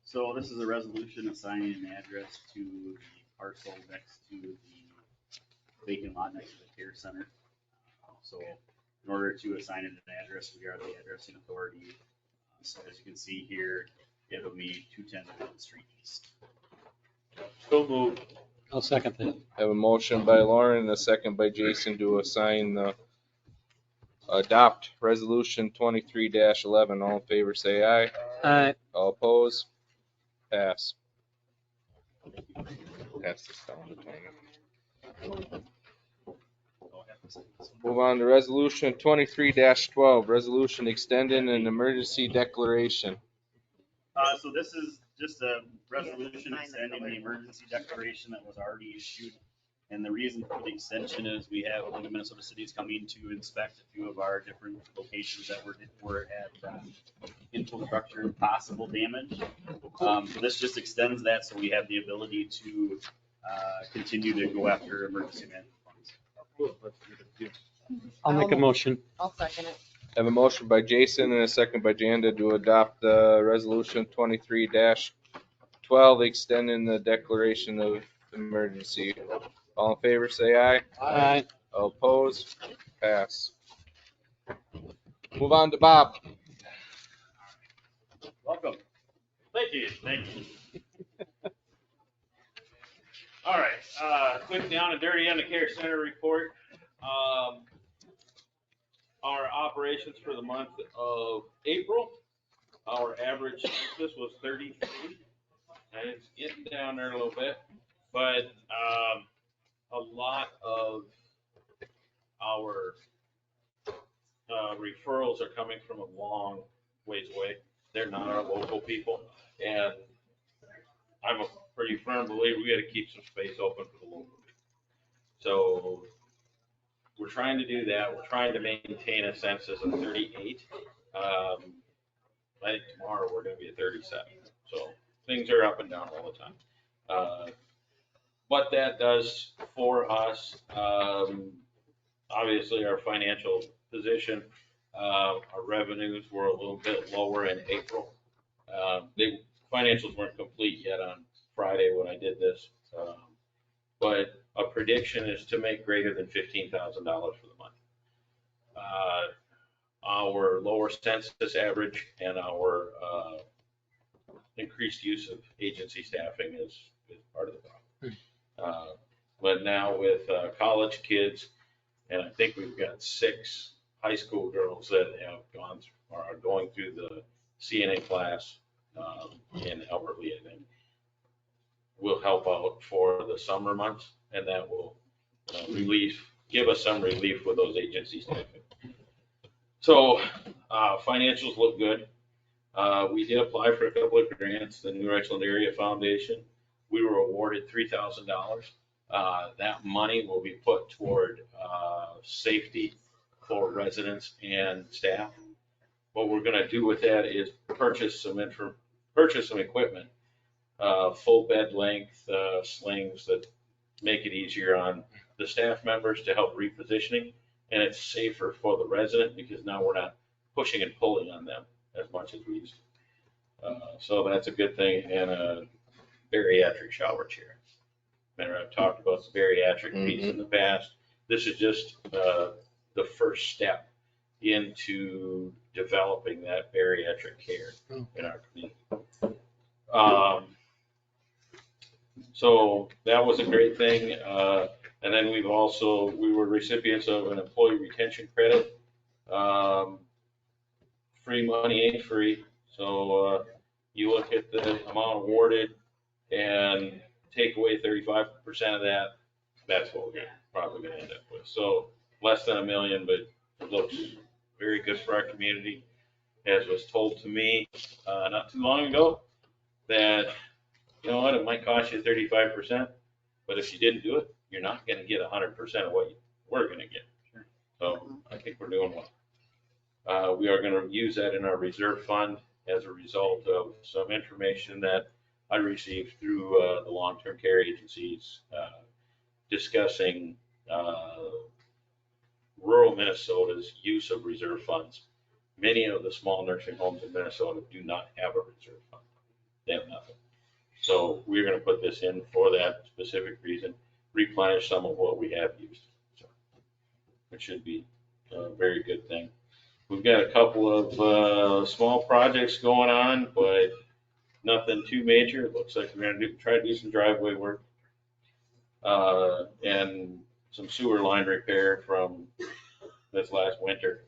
So this is a resolution assigning an address to the parcel next to the vacant lot next to the care center. So in order to assign it an address, we are the addressing authority. So as you can see here, it'll be 210 Woodland Street East. So moved. I'll second that. I have a motion by Lauren and a second by Jason to assign adopt resolution 23-11. All in favor, say aye. Aye. All opposed? Pass. Pass this down to Tony. Move on to resolution 23-12, resolution extending an emergency declaration. So this is just a resolution extending the emergency declaration that was already issued. And the reason for the extension is we have League of Minnesota Cities coming to inspect a few of our different locations that were at infrastructure and possible damage. So this just extends that so we have the ability to continue to go after emergency management funds. I'll make a motion. I'll second it. I have a motion by Jason and a second by Janda to adopt the resolution 23-12, extending the declaration of emergency. All in favor, say aye. Aye. All opposed? Pass. Move on to Bob. Welcome. Thank you. Thank you. All right, quick down and dirty on the care center report. Our operations for the month of April, our average census was 33, and it's getting down there a little bit, but a lot of our referrals are coming from a long ways away. They're not our local people, and I'm a pretty firm believer we got to keep some space open for the local people. So we're trying to do that. We're trying to maintain a census of 38. I think tomorrow we're going to be at 37. So things are up and down all the time. What that does for us, obviously our financial position, our revenues were a little bit lower in April. The financials weren't complete yet on Friday when I did this, but a prediction is to make greater than $15,000 for the month. Our lower census average and our increased use of agency staffing is part of the problem. But now with college kids, and I think we've got 6 high school girls that have are going through the CNA class in Albert Lea, I think, will help out for the summer months, and that will give us some relief with those agency staffing. So financials look good. We did apply for a couple of grants, the New Richland Area Foundation. We were awarded $3,000. That money will be put toward safety for residents and staff. What we're going to do with that is purchase some equipment, full bed length slings that make it easier on the staff members to help repositioning, and it's safer for the resident because now we're not pushing and pulling on them as much as we used to. So that's a good thing, and a bariatric shower chair. Remember, I've talked about the bariatric piece in the past. This is just the first step into developing that bariatric care in our community. So that was a great thing. And then we were recipients of an employee retention credit. Free money ain't free. So you look at the amount awarded and take away 35% of that, that's what we're probably going to end up with. So less than $1 million, but it looks very good for our community. As was told to me not too long ago, that, you know what, it might cost you 35%, but if you didn't do it, you're not going to get 100% of what you were going to get. So I think we're doing well. We are going to use that in our reserve fund as a result of some information that I received through the long-term care agencies discussing rural Minnesota's use of reserve funds. Many of the small nursing homes in Minnesota do not have a reserve fund. They have nothing. So we're gonna put this in for that specific reason, replenish some of what we have used. So it should be a very good thing. We've got a couple of small projects going on, but nothing too major. It looks like we're gonna try to do some driveway work. And some sewer line repair from this last winter.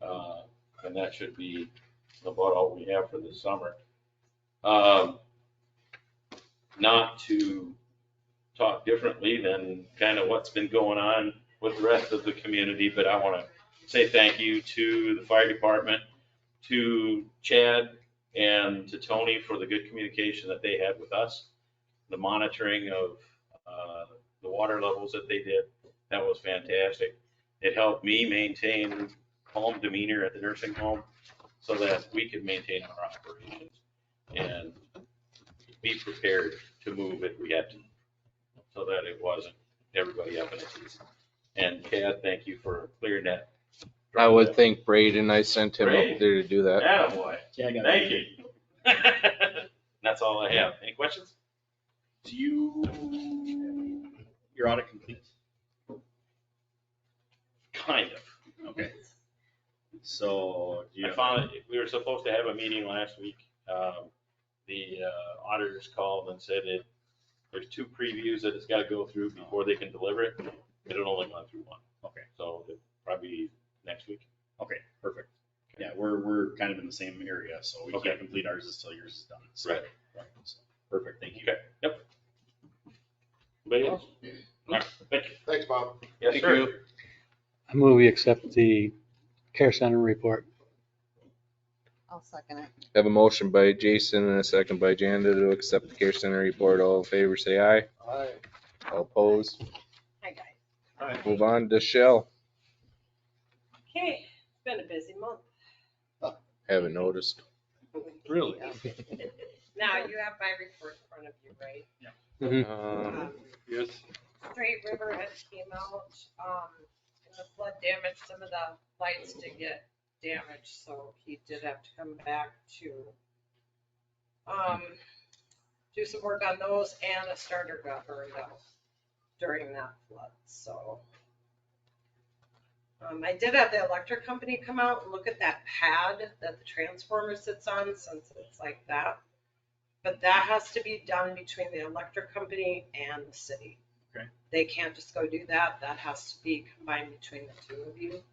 And that should be about all we have for this summer. Not to talk differently than kind of what's been going on with the rest of the community, but I want to say thank you to the fire department, to Chad, and to Tony for the good communication that they had with us, the monitoring of the water levels that they did. That was fantastic. It helped me maintain calm demeanor at the nursing home so that we could maintain our operations and be prepared to move if we had to, so that it wasn't everybody up in its teeth. And Chad, thank you for clearing that. I would thank Braden. I sent him Braden. up there to do that. Attaboy. Yeah, I got Thank you. That's all I have. Any questions? Your audit complete? Kind of. Okay. So, do you I found we were supposed to have a meeting last week. The auditors called and said there's 2 previews that it's got to go through before they can deliver it. It'll only gone through 1. Okay. So it'll probably next week. Okay, perfect. Yeah, we're kind of in the same area, so we Okay. can't complete ours until yours is done. So, Right. So, perfect, thank you. Okay. Yep. Anybody else? All right. Thank you. Thanks, Bob. Yes, Thank sir. you. I move we accept the care center report. I'll second it. Have a motion by Jason and a second by Janda to accept the care center report. All in favor, say aye. Aye. All opposed. Hi, guys. Move on to Shell. Okay, it's been a busy month. Haven't noticed. Really? Now, you have my report in front of you, right? Yes. Straight River had came out, and the flood damaged some of the lights did get damaged, so he did have to come back to do some work on those, and a starter got burned out during that flood, so. I did have the electric company come out and look at that pad that the transformer sits on, since it's like that. But that has to be done between the electric company and the city. Okay. They can't just go do that. That has to be combined between the 2 of you.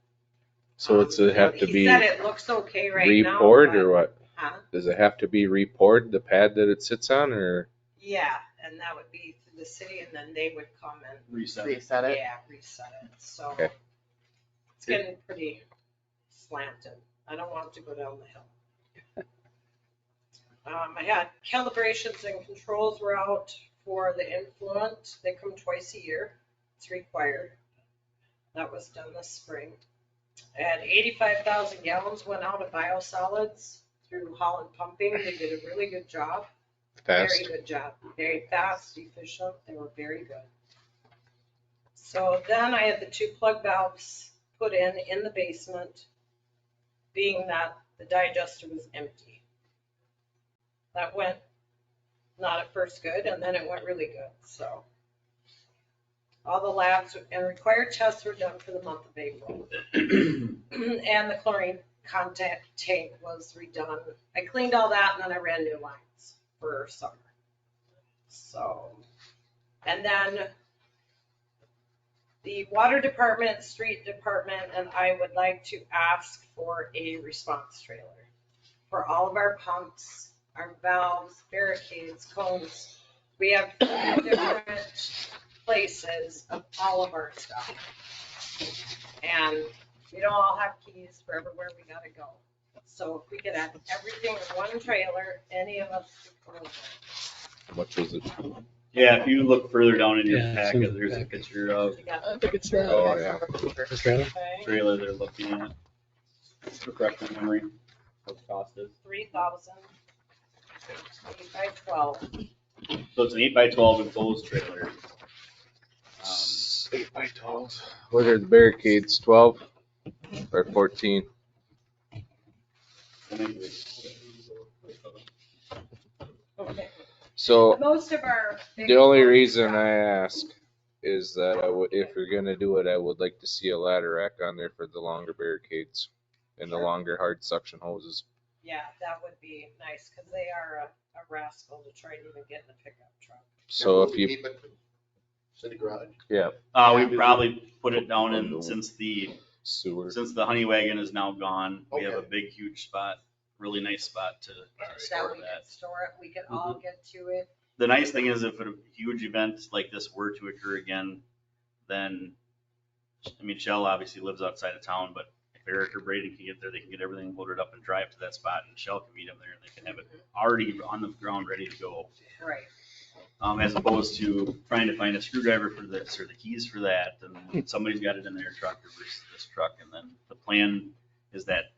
So does it have to He be said it looks okay right now. report but- or what? Huh? Does it have to be report, the pad that it sits on, or? Yeah, and that would be to the city, and then they would come and. Reset. Reset it. Yeah, reset it, so. Okay. It's getting pretty slanted. I don't want it to go down the hill. I had calibrations and controls were out for the influent. They come twice a year. It's required. That was done this spring. And 85,000 gallons went out of biosolids through Holland Pumping. They did a really good job. Fast. Very good job. Very fast, efficient. They were very good. So then I had the 2 plug valves put in the basement, being that the digester was empty. That went not at first good, and then it went really good, so. All the labs and required tests were done for the month of April. And the chlorine contact tank was redone. I cleaned all that, and then I ran new lines for summer. So, and then the water department, street department, and I would like to ask for a response trailer for all of our pumps, our valves, barricades, cones. We have different places of all of our stuff. And we don't all have keys for everywhere we gotta go. So if we could have everything in one trailer, any of us could go. How much was it? Yeah, if you look further down in your Yeah, it's packet, in the there's a packet. picture of I think it's that. Oh, yeah. The trailer? Okay, trailer they're looking at. Refresh my memory. What the cost is. 3,000, 8 by 12. So it's an 8x12 enclosed trailer. 8 by 12. What are the barricades, 12 or 14? Okay. So Most of our. the only reason I ask is that if you're gonna do it, I would like to see a ladder rack on there for the longer barricades and the longer hard suction hoses. Yeah, that would be nice, because they are a rascal to try to even get in a pickup truck. So if you, Keep it city garage. yeah, We probably put it down in, since the sewer. Since the honey wagon is now gone, we have a Okay. big, huge spot, really nice spot to That store we can that. store it, we can all get to it. The nice thing is if a huge event like this were to occur again, then, I mean, Shell obviously lives outside of town, but if Eric or Brady can get there, they can get everything loaded up and drive to that spot, and Shell can meet them there, and they can have it already on the ground, ready to go. Right. As opposed to trying to find a screwdriver for this or the keys for that, and somebody's got it in their truck or this truck, and then the plan is that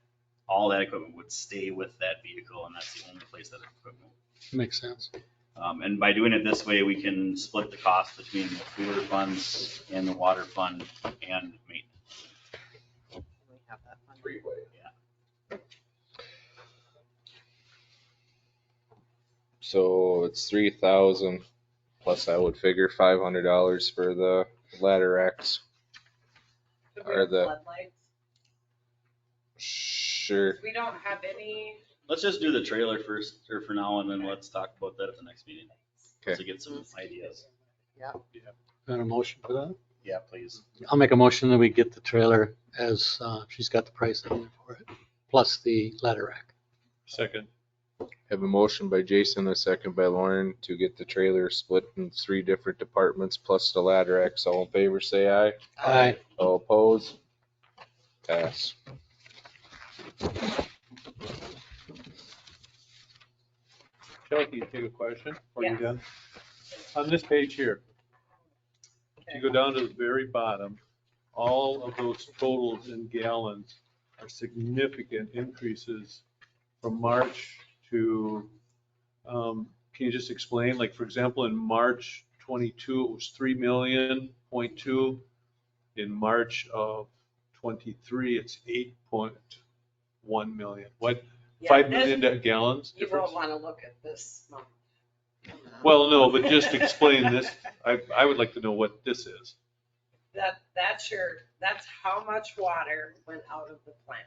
all that equipment would stay with that vehicle, and that's the only place that equipment. Makes sense. And by doing it this way, we can split the cost between the sewer funds and the water fund and maintenance. We have that fund. Three-way. Yeah. So it's 3,000 plus I would figure $500 for the ladder racks. Could we Are have the- floodlights? Sure. We don't have any. Let's just do the trailer first, or for now, and then let's talk about that at the next meeting. Okay. To get some ideas. Yeah. Got a motion for that? Yeah, please. I'll make a motion that we get the trailer as, she's got the price on there for it, plus the ladder rack. Second. Have a motion by Jason, a second by Lauren to get the trailer split in 3 different departments plus the ladder racks. All in favor, say aye. Aye. All opposed? Pass. Shelley, can you take a question? Are you Yes. done? On this page here, if you go down to the very bottom, all of those totals in gallons are significant increases from March to, can you just explain, like, for example, in March 22, it was 3 million, 0.2. In March of 23, it's 8.1 million. What, Yeah, 5 million gallons You difference? won't want to look at this month. Well, no, but just explain this. I would like to know what this is. That's how much water went out of the plant.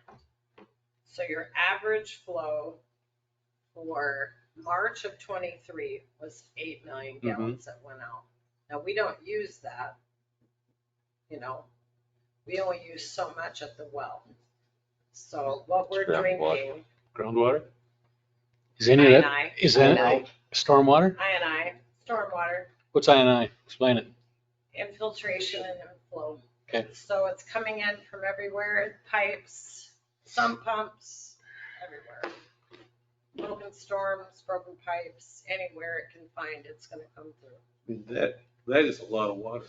So your average flow for March of 23 was 8 million gallons that went out. Now, we don't use that, we only use so much at the well. So what we're drinking, Groundwater? Is any of that, INI. is that stormwater? INI, stormwater, What's INI? Explain it. infiltration and inflow. Okay. So it's coming in from everywhere, pipes, sump pumps, everywhere. Broken storms, broken pipes, anywhere it can find, it's gonna come through. That is a lot of water.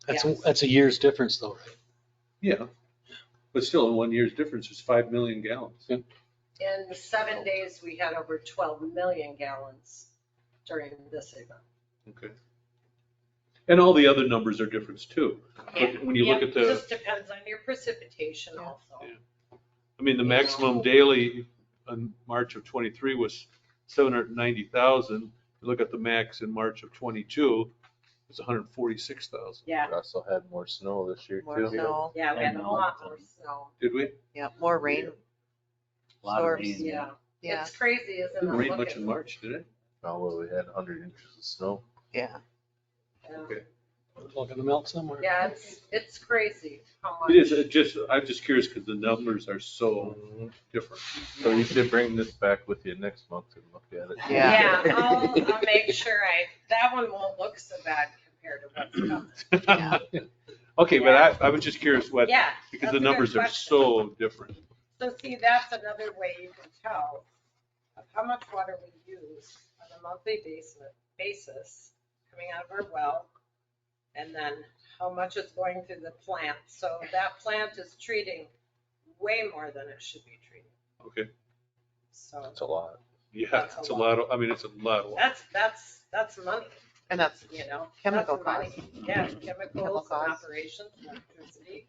That's a year's difference though, right? Yeah. But still, in 1 year's difference, it's 5 million gallons. Yep. In 7 days, we had over 12 million gallons during this event. Okay. And all the other numbers are different too. But when you look Yeah, at the, just depends on your precipitation also. I mean, the maximum daily in March of 23 was 790,000. Look at the max in March of 22, it's 146,000. Yeah. We also had more snow this year More too. snow. Yeah, we had a lot more snow. Did we? Yeah, more rain. A lot of Storms. rain. Yeah. Yeah. It's crazy, isn't it? Didn't rain Look much at- in March, did it? Oh, well, we had 100 inches of snow. Yeah. Yeah. Okay. It's all gonna melt somewhere. Yeah, it's crazy how much. It is, I'm just curious because the numbers are so different. So you should bring this back with you next month and look at it. Yeah, I'll make sure that one won't look so bad compared to what's coming. Okay, but I was just curious what, Yeah, because that's the a good numbers are question. so different. So see, that's another way you can tell of how much water we use on a monthly basis coming out of our well, and then how much is going through the plant. So that plant is treating way more than it should be treating. Okay. So It's a lot. Yeah, That's a it's a lot of, I mean, it's a lot of water. that's money, And that's that's chemical money. costs. Yeah, chemicals and costs. operations, electricity.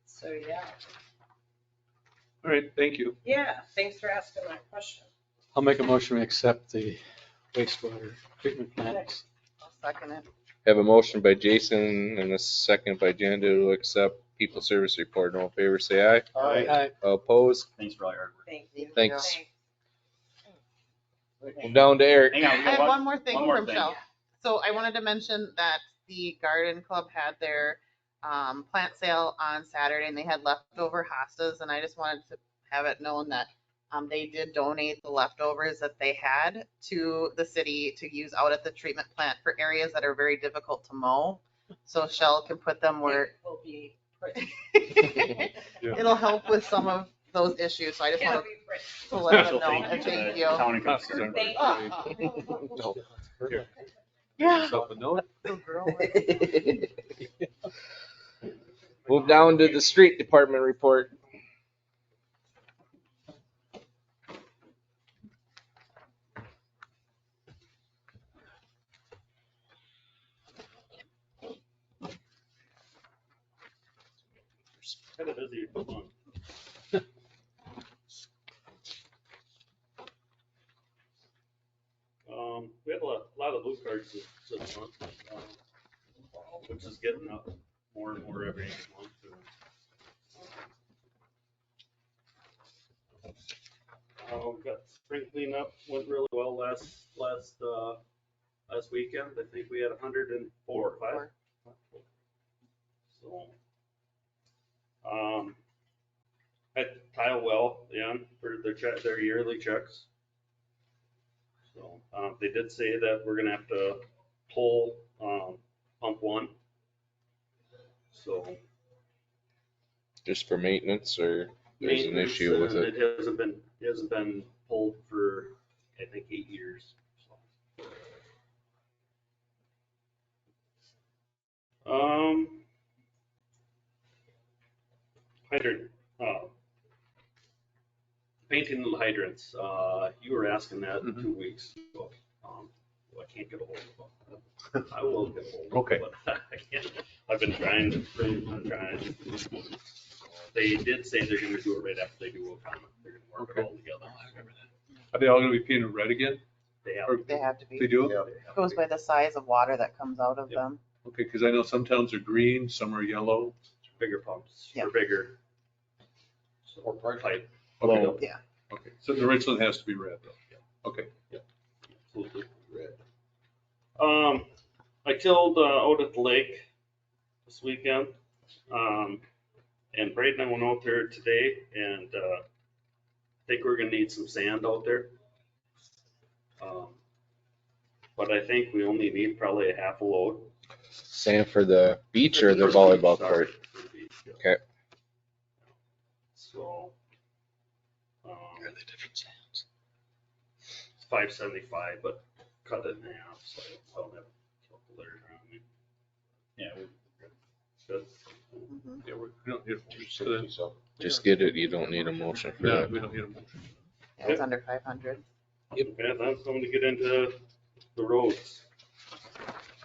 So, yeah. All right, thank you. Yeah, thanks for asking that question. I'll make a motion to accept the wastewater treatment plants. I'll second it. Have a motion by Jason and a second by Jen to accept people service report. All in favor, say aye. Aye. All opposed? Thanks for all your hard work. Thank you. Thanks. Move down to Eric. Hang on, we I got have one more thing one more from thing. Shell. So I wanted to mention that the garden club had their plant sale on Saturday and they had leftover hostas, and I just wanted to have it known that they did donate the leftovers that they had to the city to use out at the treatment plant for areas that are very difficult to mow. So Shell can put them where It will be pretty. it'll help with some of those issues. So I just It'll wanted be pretty. to let them Special know. thank you And to thank the you. county concern. Oh. Here, Yeah. yourself a note. Move down to the street department report. Kind of busy month. We had a lot of blue cards this month, which is getting up more and more every month. Got spring cleanup, went really well last weekend. I think we had 104 or 5. So, had Tile Well in for their yearly checks. So, they did say that we're gonna have to pull, pump 1. So. Just for maintenance, or there's an issue with it? It hasn't been pulled for, I think, 8 years. Hydrant, painting the hydrants, you were asking that 2 weeks ago. Well, I can't get a hold of them. I will get a hold of them. Okay. But I can't. I've been trying. They did say they're gonna do it right after they do O'Connor. They're gonna work it all together. Are they all gonna be painted red again? They Or- have. They have to be. They do? It goes by the size of water that comes out of them. Okay, because I know some towns are green, some are yellow. Bigger pumps, Yeah. or bigger. Or pressure. Pipe. Okay. Yeah. Okay, so the original has to be red though. Okay. Absolutely. I tilled out at the lake this weekend. And Braden and I went out there today, and I think we're gonna need some sand out there. But I think we only need probably a half a load. Sand for the beach or the volleyball court? Okay. So. Different sands? It's $5.75, but cut it in half, so I don't have calculators around me. Yeah. Good. Yeah, we don't need a motion for that. Just get it. You don't need a motion for No, that. we don't need a motion. Yeah, it's under 500. Okay, then I'm going to get into the roads.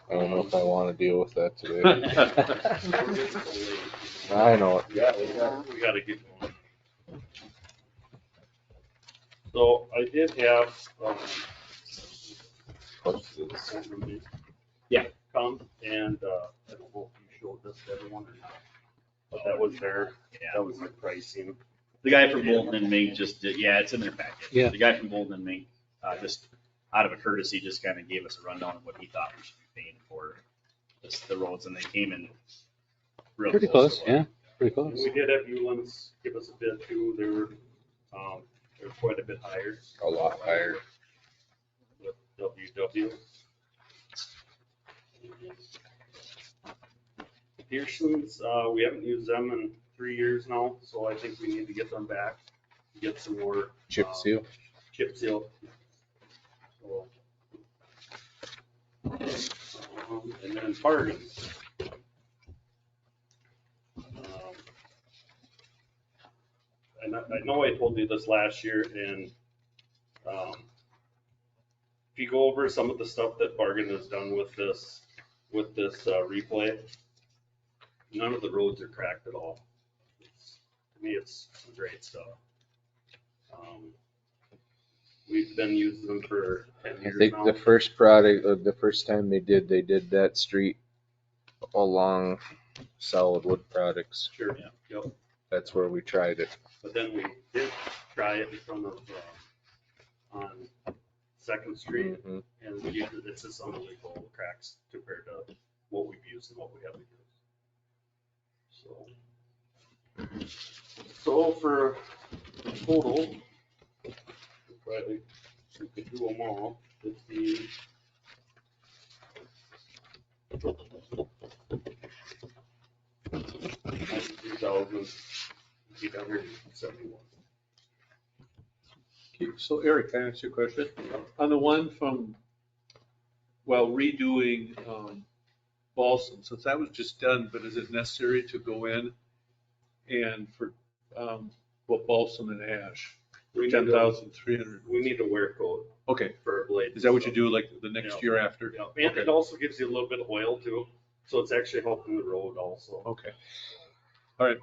I don't know if I want to deal with that today. I know it. Yeah, We gotta get going. So I did have, yeah, come and, I don't know if you showed this to everyone or not, but that was that was their pricing. The guy from Bolton and Mink just did, yeah, it's in their packet. Yeah. The guy from Bolton and Mink, just out of a courtesy, just kind of gave us a rundown of what he thought we should be paying for the roads, and they came in real Pretty close. close, yeah, pretty close. We did have Ulan's give us a bid too. They were quite a bit higher. A lot higher. With WW. Pearson's, we haven't used them in 3 years now, so I think we need to get them back, get some more. Chip seal. Chip seal. So, and then Bargain. I know I told you this last year, and if you go over some of the stuff that Bargain has done with this replay, none of the roads are cracked at all. To me, it's some great stuff. We've been using them for 10 I years think now. the first product, the first time they did that street along Solid Wood Products. Sure, yep. That's where we tried it. But then we did try it in front of, on Second Street, Mhm. and we used it, it's just unbelievable cracks compared to what we've used and what we haven't used. So for total, probably, we could do them all, 15. $93,871. So Eric, can I ask you a question? On the one from, well, redoing Balsam, since that was just done, but is it necessary to go in and for, well, Balsam and Ash? We need to- 10,300. We need a wear code. Okay. For a blade. Is that what you do like the next Yeah. year after? Yeah, and it also gives you a little bit of oil too, so it's actually helping the road also. Okay. All right.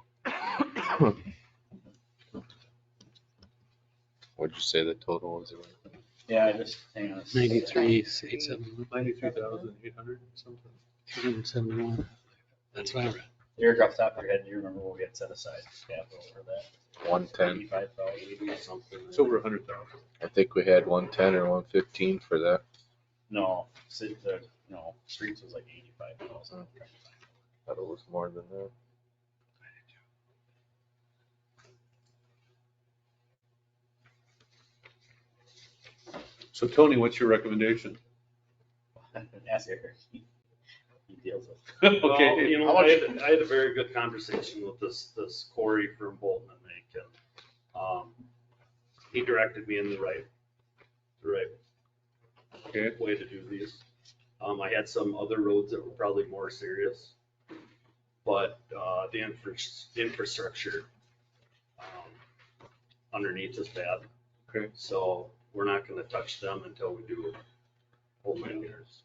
What'd you say the total was? Yeah, I just, hang on. 93,871. 93,800 something. 371. That's what I read. Eric, off the top of your head, do you remember what we had set aside capital for that? 110. 85,000 something. It's over 100,000. I think we had 110 or 115 for that. No, no, streets was like 85,000. Thought it was more than that. So Tony, what's your recommendation? Ask Eric. He deals with. Okay. Well, you know, I had a very good conversation with this Corey from Bolton and Macon. He directed me in the right way to do these. I had some other roads that were probably more serious, but the infrastructure underneath is bad. Okay. So we're not going to touch them until we do whole years.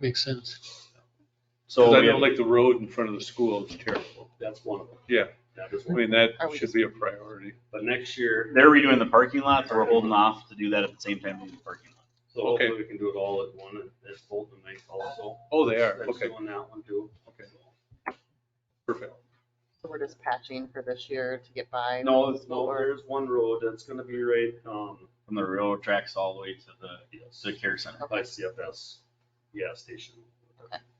Makes sense. So I know like the road in front of the school is terrible. That's one of them. Yeah. That is I one. mean, that should be a priority. But next year. They're redoing the parking lot, so we're holding off to do that at the same time we do the parking lot. So Okay. hopefully we can do it all at one, and it's Bolton and Mink also. Oh, they are. That's Okay. doing that one too. Okay. Perfect. So we're just patching for this year to get by? No, there's one road that's gonna be right, From the railroad tracks all the way to the care center. by CFS gas station.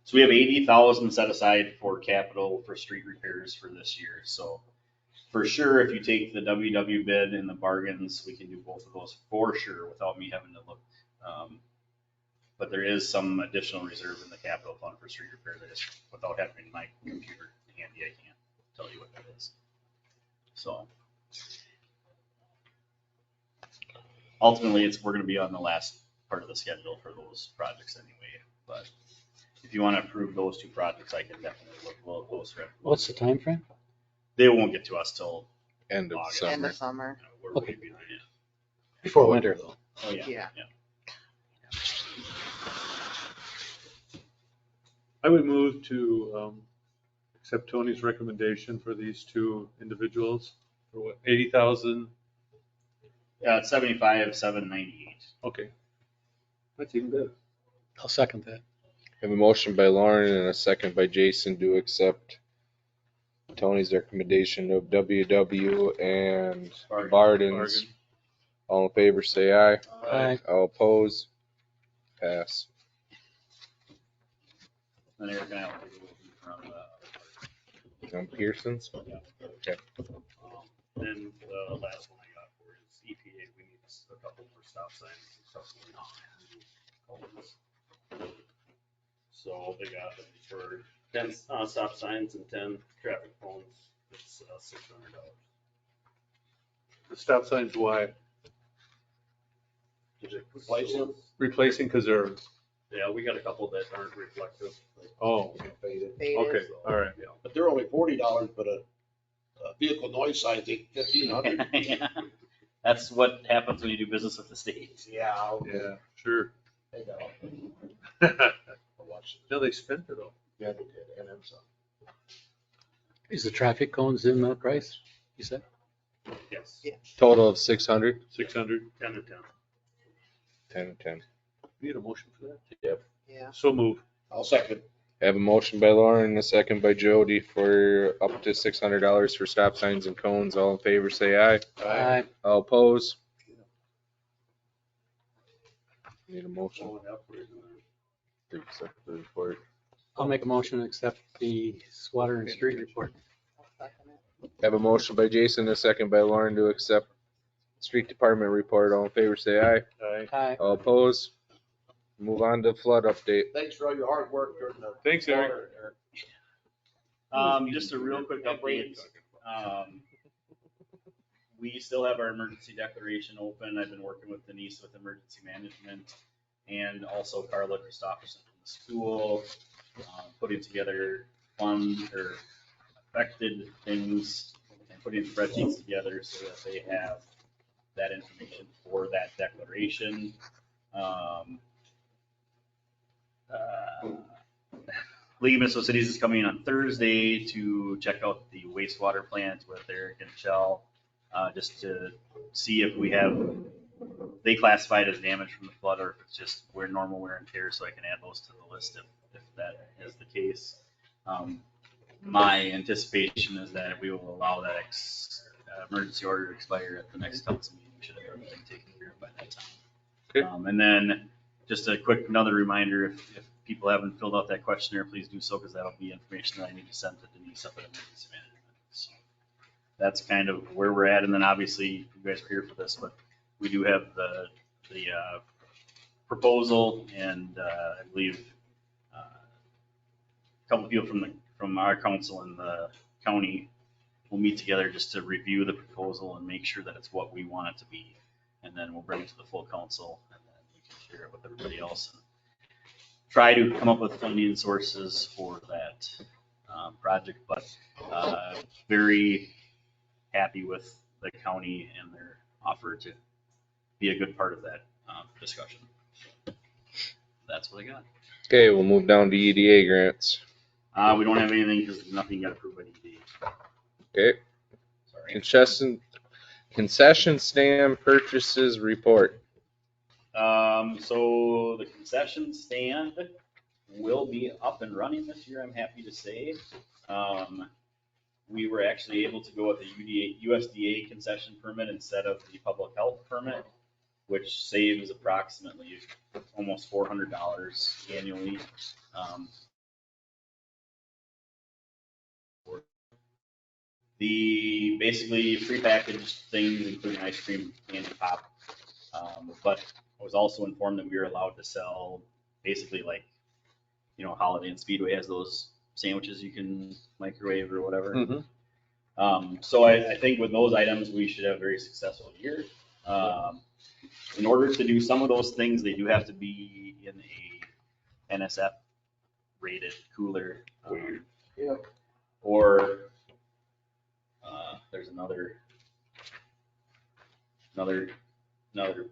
So we have 80,000 set aside for capital for street repairs for this year. So for sure, if you take the WW bid and the bargains, we can do both of those for sure without me having to look. But there is some additional reserve in the capital fund for street repair that is, without having my computer handy, I can't tell you what that is. So ultimately, we're gonna be on the last part of the schedule for those projects anyway, but if you want to approve those two projects, I can definitely look a little closer. What's the time frame? They won't get to us till end of August. End of summer. We're Okay. way behind. Before winter though. Oh, yeah. Yeah. I would move to accept Tony's recommendation for these two individuals for what, 80,000? Yeah, it's 75,798. Okay. That's even better. I'll second that. I have a motion by Lauren and a second by Jason to accept Tony's recommendation of WW and Barden's. All in favor, say aye. Aye. All oppose. Pass. And Eric and I will take a look from On Pearson's? Yeah. Okay. Then the last one I got for is EPA, we need a couple more stop signs and stuff going on. So they got it for 10 stop signs and 10 traffic cones, it's $600. The stop signs, why? Replacing because they're, Yeah, we got a couple that aren't reflective. oh, Faded. okay, all right. Yeah. But they're only $40, but a vehicle noise sign, I think $1,500. Yeah. That's what happens when you do business with the state. Yeah. Yeah, sure. They got all- I'll watch it. No, they spent it all. Yeah, they did, and then some. Is the traffic cones in the price, you said? Yes. Yeah. Total of 600? 600. 10 to 10. 10 and 10. Need a motion for that? Yep. Yeah. So move. I'll second. Have a motion by Lauren and a second by Jody for up to $600 for stop signs and cones. All in favor, say aye. Aye. All opposed? Need a motion. To accept the report. I'll make a motion to accept the water and street report. Have a motion by Jason, a second by Lauren to accept street department report. All in favor, say aye. Aye. Aye. All opposed? Move on to flood update. Thanks for all your hard work during the. Thanks, Eric. Just a real quick update. We still have our emergency declaration open. I've been working with Denise with emergency management and also Carla Christopherson from the school, putting together affected things and putting spreadsheets together so that they have that information for that declaration. League of Minnesota Cities is coming on Thursday to check out the wastewater plant with Eric and Shell, just to see if they classified as damage from the flood or if it's just normal wear and tear, so I can add those to the list if that is the case. My anticipation is that we will allow that emergency order to expire at the next council meeting. We should have everything taken care of by that time. And then just another reminder, if people haven't filled out that questionnaire, please do so, because that'll be information that I need to send to Denise up at emergency management. So that's kind of where we're at. And then obviously you guys are here for this, but we do have the proposal, and I believe a couple of people from our council and the county will meet together just to review the proposal and make sure that it's what we want it to be. And then we'll bring it to the full council, and then we can share it with everybody else and try to come up with funding sources for that project. But very happy with the county and their offer to be a good part of that discussion. That's what I got. Okay, we'll move down to EDA grants. We don't have anything because nothing got approved by EDA. Okay. Sorry. Concession stand purchases report. So the concession stand will be up and running this year, I'm happy to say. We were actually able to go with the USDA concession permit instead of the public health permit, which saves approximately almost $400 annually. The basically prepackaged things, including ice cream, candy, pop, but I was also informed that we were allowed to sell basically like, Holiday and Speedway has those sandwiches you can microwave or whatever. So I think with those items, we should have a very successful year. In order to do some of those things, they do have to be in a NSF rated cooler. Or there's another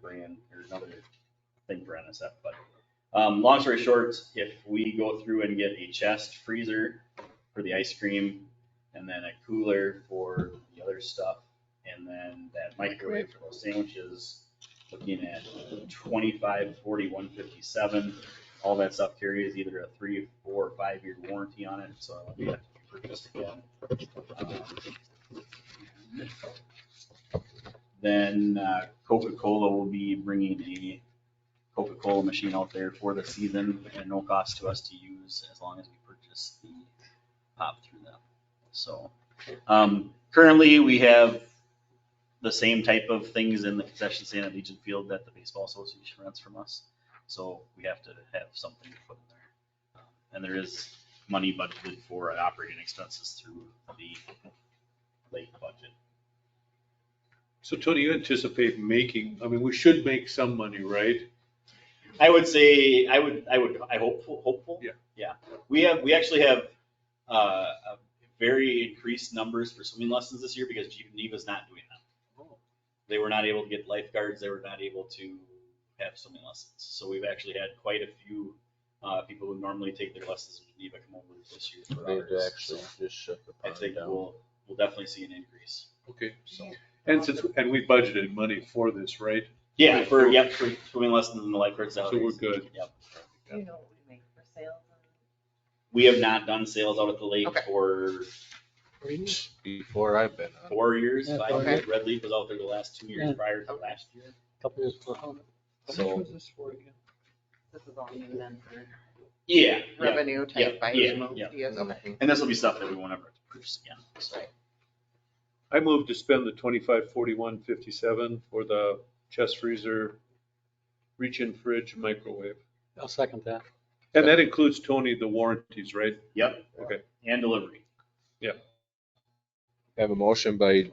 brand or another thing for NSF. But long story short, if we go through and get a chest freezer for the ice cream, and then a cooler for the other stuff, and then that microwave for those sandwiches, looking at 25, 40, 157. All that stuff carries either a 3, 4, or 5 year warranty on it, so it'll be purchased again. Then Coca-Cola will be bringing a Coca-Cola machine out there for the season at no cost to us to use, as long as we purchase the pop through them. So currently we have the same type of things in the concession stand at Legion Field that the Baseball Association rents from us. So we have to have something to put in there. And there is money budgeted for operating expenses through the lake budget. So Tony, you anticipate we should make some money, right? I would say, I hopeful. Yeah. We actually have a very increased numbers for swimming lessons this year because Geneva's not doing that. They were not able to get lifeguards. They were not able to have swimming lessons. So we've actually had quite a few people who normally take their lessons in Geneva come over this year for ours. Actually just shut the I think we'll definitely see an increase. Okay. So And we budgeted money for this, right? Yeah, for swimming lessons and the lifeguard So salaries. we're good. Yep. Do you know what we make for sales? We have not done sales out at the lake Okay. for Before I've been on. 4 years, Yeah, 5 okay. years. Red Leaf was out there the last 2 years Yeah. prior to last year. Couple years before. So, this for again? This is all new then for yeah. revenue type yeah, yeah, ideas, okay. And this will be stuff that we won't ever have to purchase again. So, I moved to spend the 2541.57 for the chest freezer, reach-in fridge, microwave. I'll second that. And that includes, Tony, the warranties, right? yep, Okay. and delivery. I have a motion by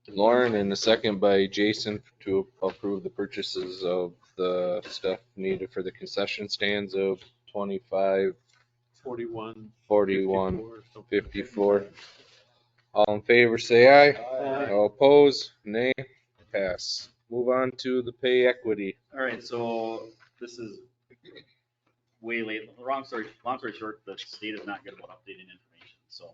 Lauren and a second by Jason to approve the purchases of the stuff needed for the concession stands of 25, 41. 41, 54, something. 54. All in favor, say aye. Aye. All opposed, nay. Pass. Move on to the pay equity. All right, so this is way late. Long story short, the state is not good about updating information. So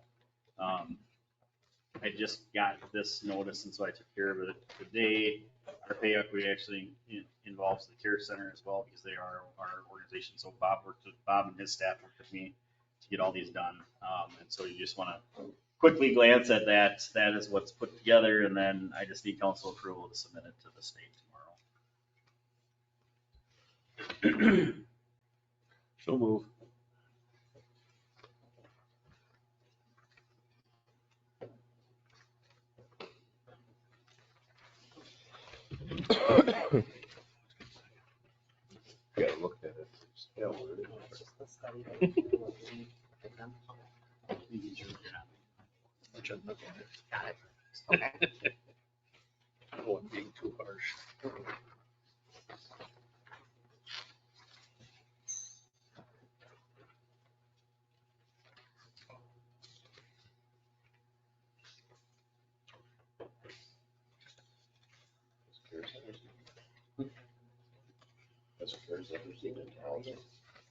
I just got this notice, and so I took care of it today. Our pay equity actually involves the care center as well, because they are our organization. So Bob and his staff worked with me to get all these done. And so you just want to quickly glance at that. That is what's put together, and then I just need council approval to submit it to the state tomorrow. So move. Gotta look at it. Yeah, Which I'm looking at. Got it. Okay. Oh, I'm being too harsh.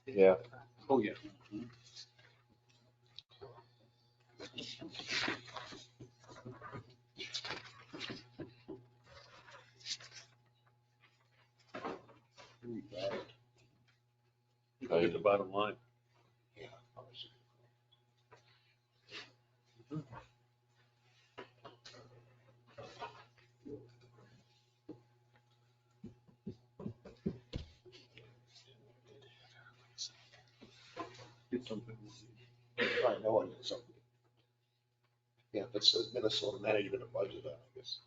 Yeah. Oh, yeah. Look at the bottom line. It's something. I know it is something. Yeah, that says Minnesota management of budget, I guess.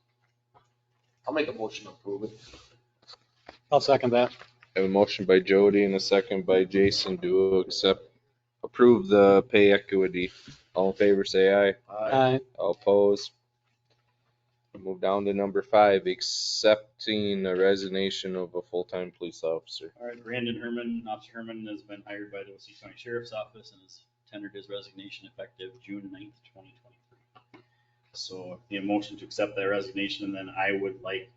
I'll make a motion to approve it. I'll second that. I have a motion by Jody and a second by Jason to approve the pay equity. All in favor, say aye. Aye. All opposed. Move down to number 5, accepting a resignation of a full-time police officer. All right, Brandon Herman, Officer Herman has been hired by the OC County Sheriff's Office and has tendered his resignation effective June 9th, 2023. So the motion to accept that resignation, and then I would like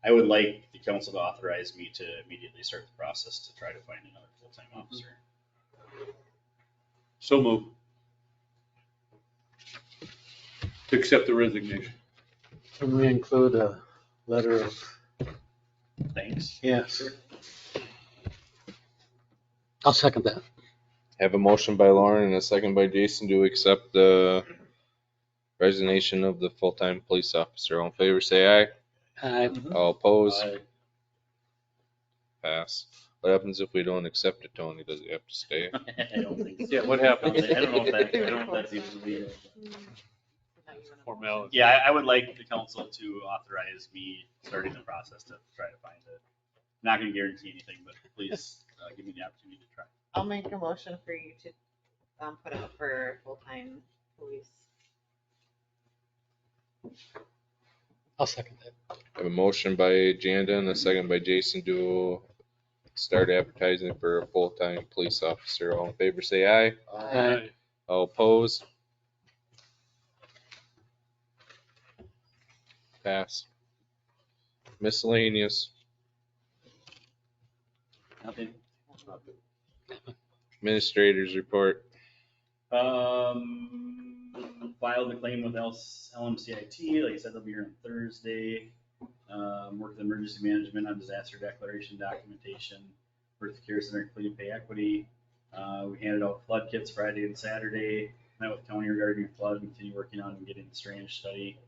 the council to authorize me to immediately start the process to try to find another full-time officer. So move. To accept the resignation. Can we include a letter of, Thanks. yes. I'll second that. I have a motion by Lauren and a second by Jason to accept the resignation of the full-time police officer. All in favor, say aye. Aye. All opposed. Aye. Pass. What happens if we don't accept it, Tony? Does he have to stay? I don't think so. Yeah, what happens? I don't know if that's even legal. Formality. Yeah, I would like the council to authorize me starting the process to try to find it. Not gonna guarantee anything, but please give me the opportunity to try. I'll make a motion for you to put out for full-time police. I'll second that. I have a motion by Janda and a second by Jason to start advertising for a full-time police officer. All in favor, say aye. Aye. All opposed. Pass. Miscellaneous. Nothing. Administrators report. filed the claim with LMCIT, like I said, they'll be here on Thursday. Worked with emergency management on disaster declaration documentation, worked with Care Center Clean Pay Equity. We handed out flood kits Friday and Saturday, met with county regarding flood, and continue working on and getting the drainage study.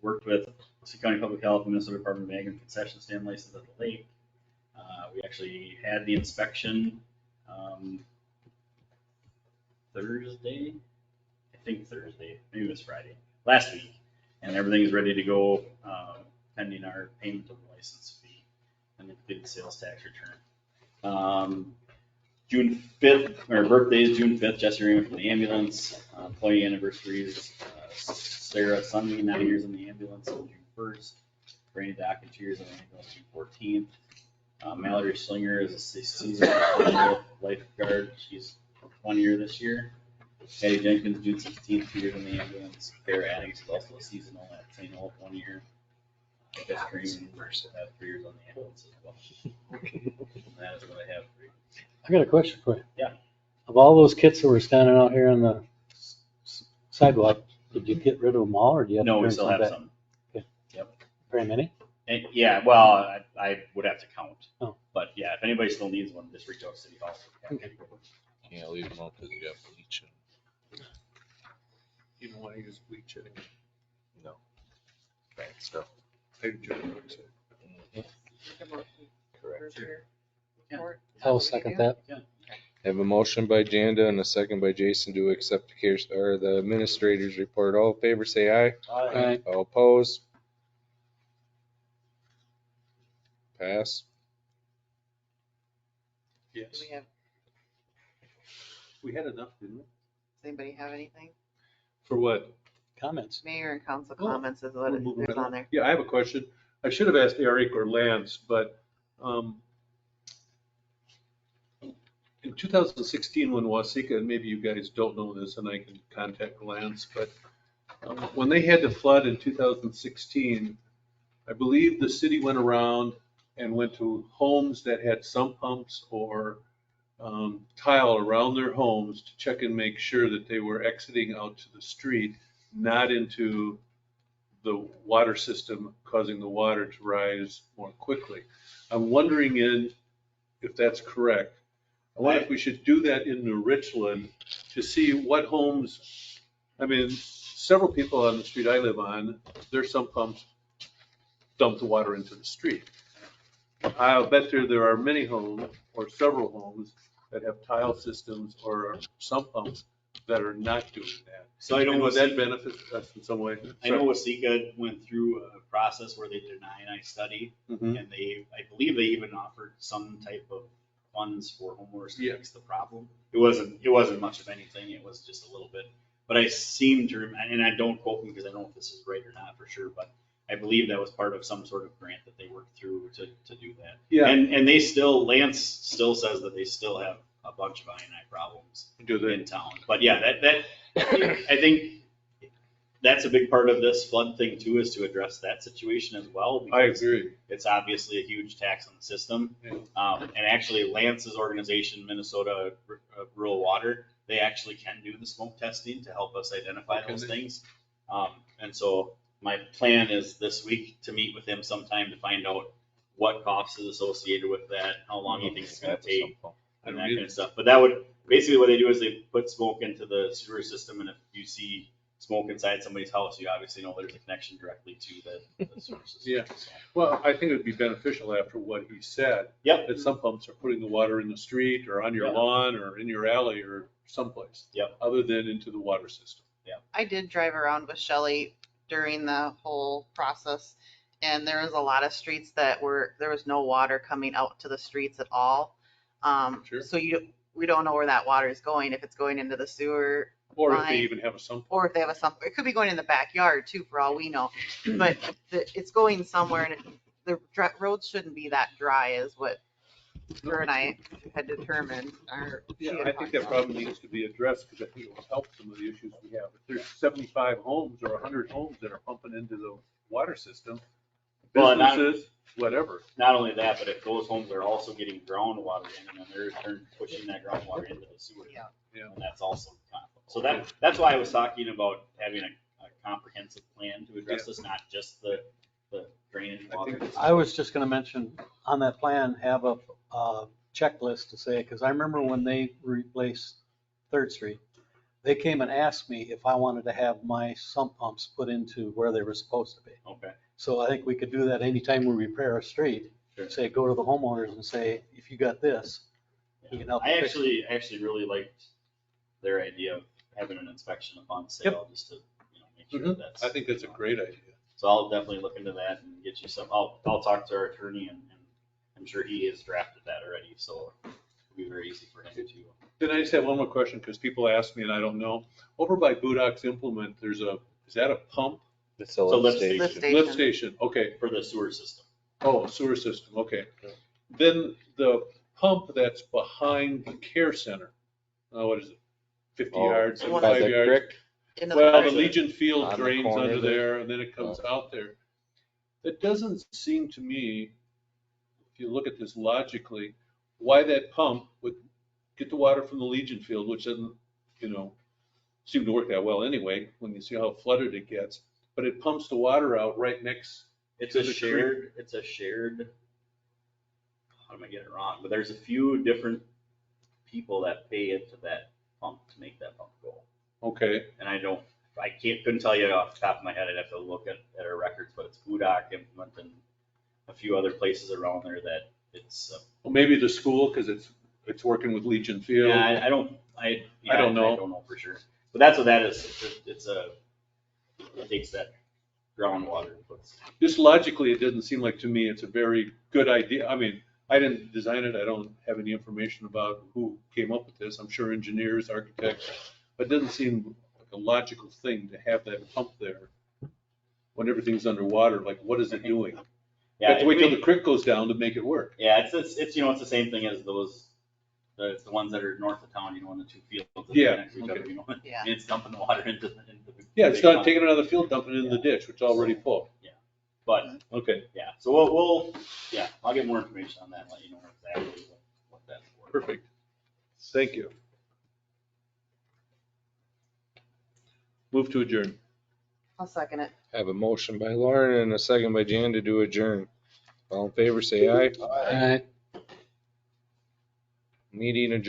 Worked with Sioux County Public Health, Minnesota Department of Ag and concession stand license at the lake. We actually had the inspection Thursday, I think Thursday, maybe it was Friday, last week. And everything is ready to go, pending our payment of the license fee and the sales tax return. June 5th, our birthday is June 5th, Jesse Raymond from the ambulance. Employee anniversaries, Sarah Sunny, 9 years in the ambulance on June 1st. Brandy Dockett, 2 years in the ambulance, June 14th. Mallory Slinger is a seasonal lifeguard. She's 1 year this year. Patty Jenkins, June 16th, 2 years in the ambulance. Kara Addings is also a seasonal at St. Olaf, 1 year. Jess Green have 3 years on the ambulance as well. And that is what I have for you. I got a question for you. Yeah. Of all those kits that were standing out here on the sidewalk, did you get rid of them all, or do you have to No, we bring still some have back? some. Okay. Yep. Very many? And, yeah, well, I would have to count. Oh. But yeah, if anybody still needs one, just reach out to City Hall. Okay. Can't leave them out because you got bleach in. You don't want to use bleach anymore. No. Bad stuff. Hydrogen peroxide. Correct. I'll second that. I have a motion by Janda and a second by Jason to accept the administrator's report. All in favor, say aye. Aye. All opposed? Pass. Yes. Do we have, We had enough, didn't we? does anybody have anything? For what? Comments? Mayor and council Oh, comments is what We're moving is right on along. there. Yeah, I have a question. I should have asked Eric or Lance, but in 2016, when Waseca, and maybe you guys don't know this, and I can contact Lance, but when they had the flood in 2016, I believe the city went around and went to homes that had sump pumps or tile around their homes to check and make sure that they were exiting out to the street, not into the water system, causing the water to rise more quickly. I'm wondering if that's correct. I wonder if we should do that in New Richland to see what homes, I mean, several people on the street I live on, their sump pumps dump the water into the street. I'll bet there are many homes or several homes that have tile systems or sump pumps that are not doing that. So I know And would that Waseca- benefit us in some way? I know Waseca went through a process where they did an INI study, Mhm. and I believe they even offered some type of funds for homeowners to Yeah. fix the problem. It wasn't much of anything, it was just a little bit. But I seem to, and I don't quote me because I don't know if this is right or not for sure, but I believe that was part of some sort of grant that they worked through to do that. Yeah. And Lance still says that they still have a bunch of INI problems in town. But yeah, that I think that's a big part of this flood thing too, is to address that situation as well. I because agree. It's obviously a huge tax on the system. Yeah. And actually Lance's organization, Minnesota Rural Water, they actually can do the smoke testing to help us identify Okay. those things. And so my plan is this week to meet with him sometime to find out what costs is associated with that, how long he thinks it's gonna take, and that kind of stuff. But that would, basically what they do is they put smoke into the sewer system, and if you see smoke inside somebody's house, you obviously know there's a connection directly to the sewer system. Yeah, well, I think it would be beneficial after what he said. Yep. That some pumps are putting the water in the street or on your Yeah. lawn or in your alley or someplace. Yep. Other than into the water system. I did drive around with Shelley during the whole process, and there was a lot of streets that there was no water coming out to the streets at all. Sure. So we don't know where that water is going, if it's going into the sewer Or if line, they even have a sump. or if they have a sump. It could be going in the backyard too, for all we know. But it's going somewhere, and the roads shouldn't be that dry, is what her and I had determined. Yeah, I think that problem needs to be addressed because I think it will help some of the issues we have. If there's 75 homes or 100 homes that are pumping into the water system, Well, businesses, whatever. Not only that, but if those homes are also getting groundwater in, and then they're pushing that groundwater into the sewer. Yeah. Yeah. And that's also conflict. So that's why I was talking about having a comprehensive plan to address this, not just the drainage water. I was just gonna mention, on that plan, have a checklist to say, because I remember when they replaced Third Street, they came and asked me if I wanted to have my sump pumps put into where they were supposed to be. Okay. So I think we could do that anytime we repair a street. Sure. Say, go to the homeowners and say, if you got this, we can help you I fix it. actually really liked their idea of having an inspection upon sale, just to, make sure that's. I think that's a great idea. So I'll definitely look into that and get you some, I'll talk to our attorney and I'm sure he has drafted that already, so it'll be very easy for him to. Then I just have one more question, because people ask me and I don't know. Over by Budak's Implement, is that a pump? It's So lift station. Lift station, okay. For the sewer system. Oh, sewer system, okay. Then the pump that's behind the care center, what is it, 50 yards, The one 75 that's yards? Into Well, park. the Legion Field On the drains corner under there. there and then it comes out there. It doesn't seem to me, if you look at this logically, why that pump would get the water from the Legion Field, which doesn't, seem to work that well anyway, when you see how flooded it gets. But it pumps the water out right next. It's to a the shared, how am I getting it wrong? But there's a few different people that pay into that pump to make that pump go. Okay, And couldn't tell you off the top of my head, I'd have to look at our records, but it's Budak Implement and a few other places around there that it's. well, maybe the school, because it's working with Legion Field. Yeah, I don't know. I don't know for sure. But that's what that is. It takes that groundwater and puts. Just logically, it doesn't seem like to me it's a very good idea. I mean, I didn't design it. I don't have any information about who came up with this. I'm sure engineers, architects, but it doesn't seem like a logical thing to have that pump there when everything's underwater. Like, what is it doing? You have to wait till the creek goes down to make it work. Yeah, it's it's the same thing as those, the ones that are north of town, in the two fields. that Yeah, are next to each other, okay. Yeah. And it's dumping the water into the. Yeah, it's big not pond. taking it out of the field, dumping it in the ditch, which is already full. But, Okay, yeah, so we'll I'll get more information on that and let you know exactly what that's for. perfect. Thank you. Move to adjourn. I'll second it. Have a motion by Lauren and a second by Jan to do adjourn. All in favor, say aye. All right. Meeting adjourned.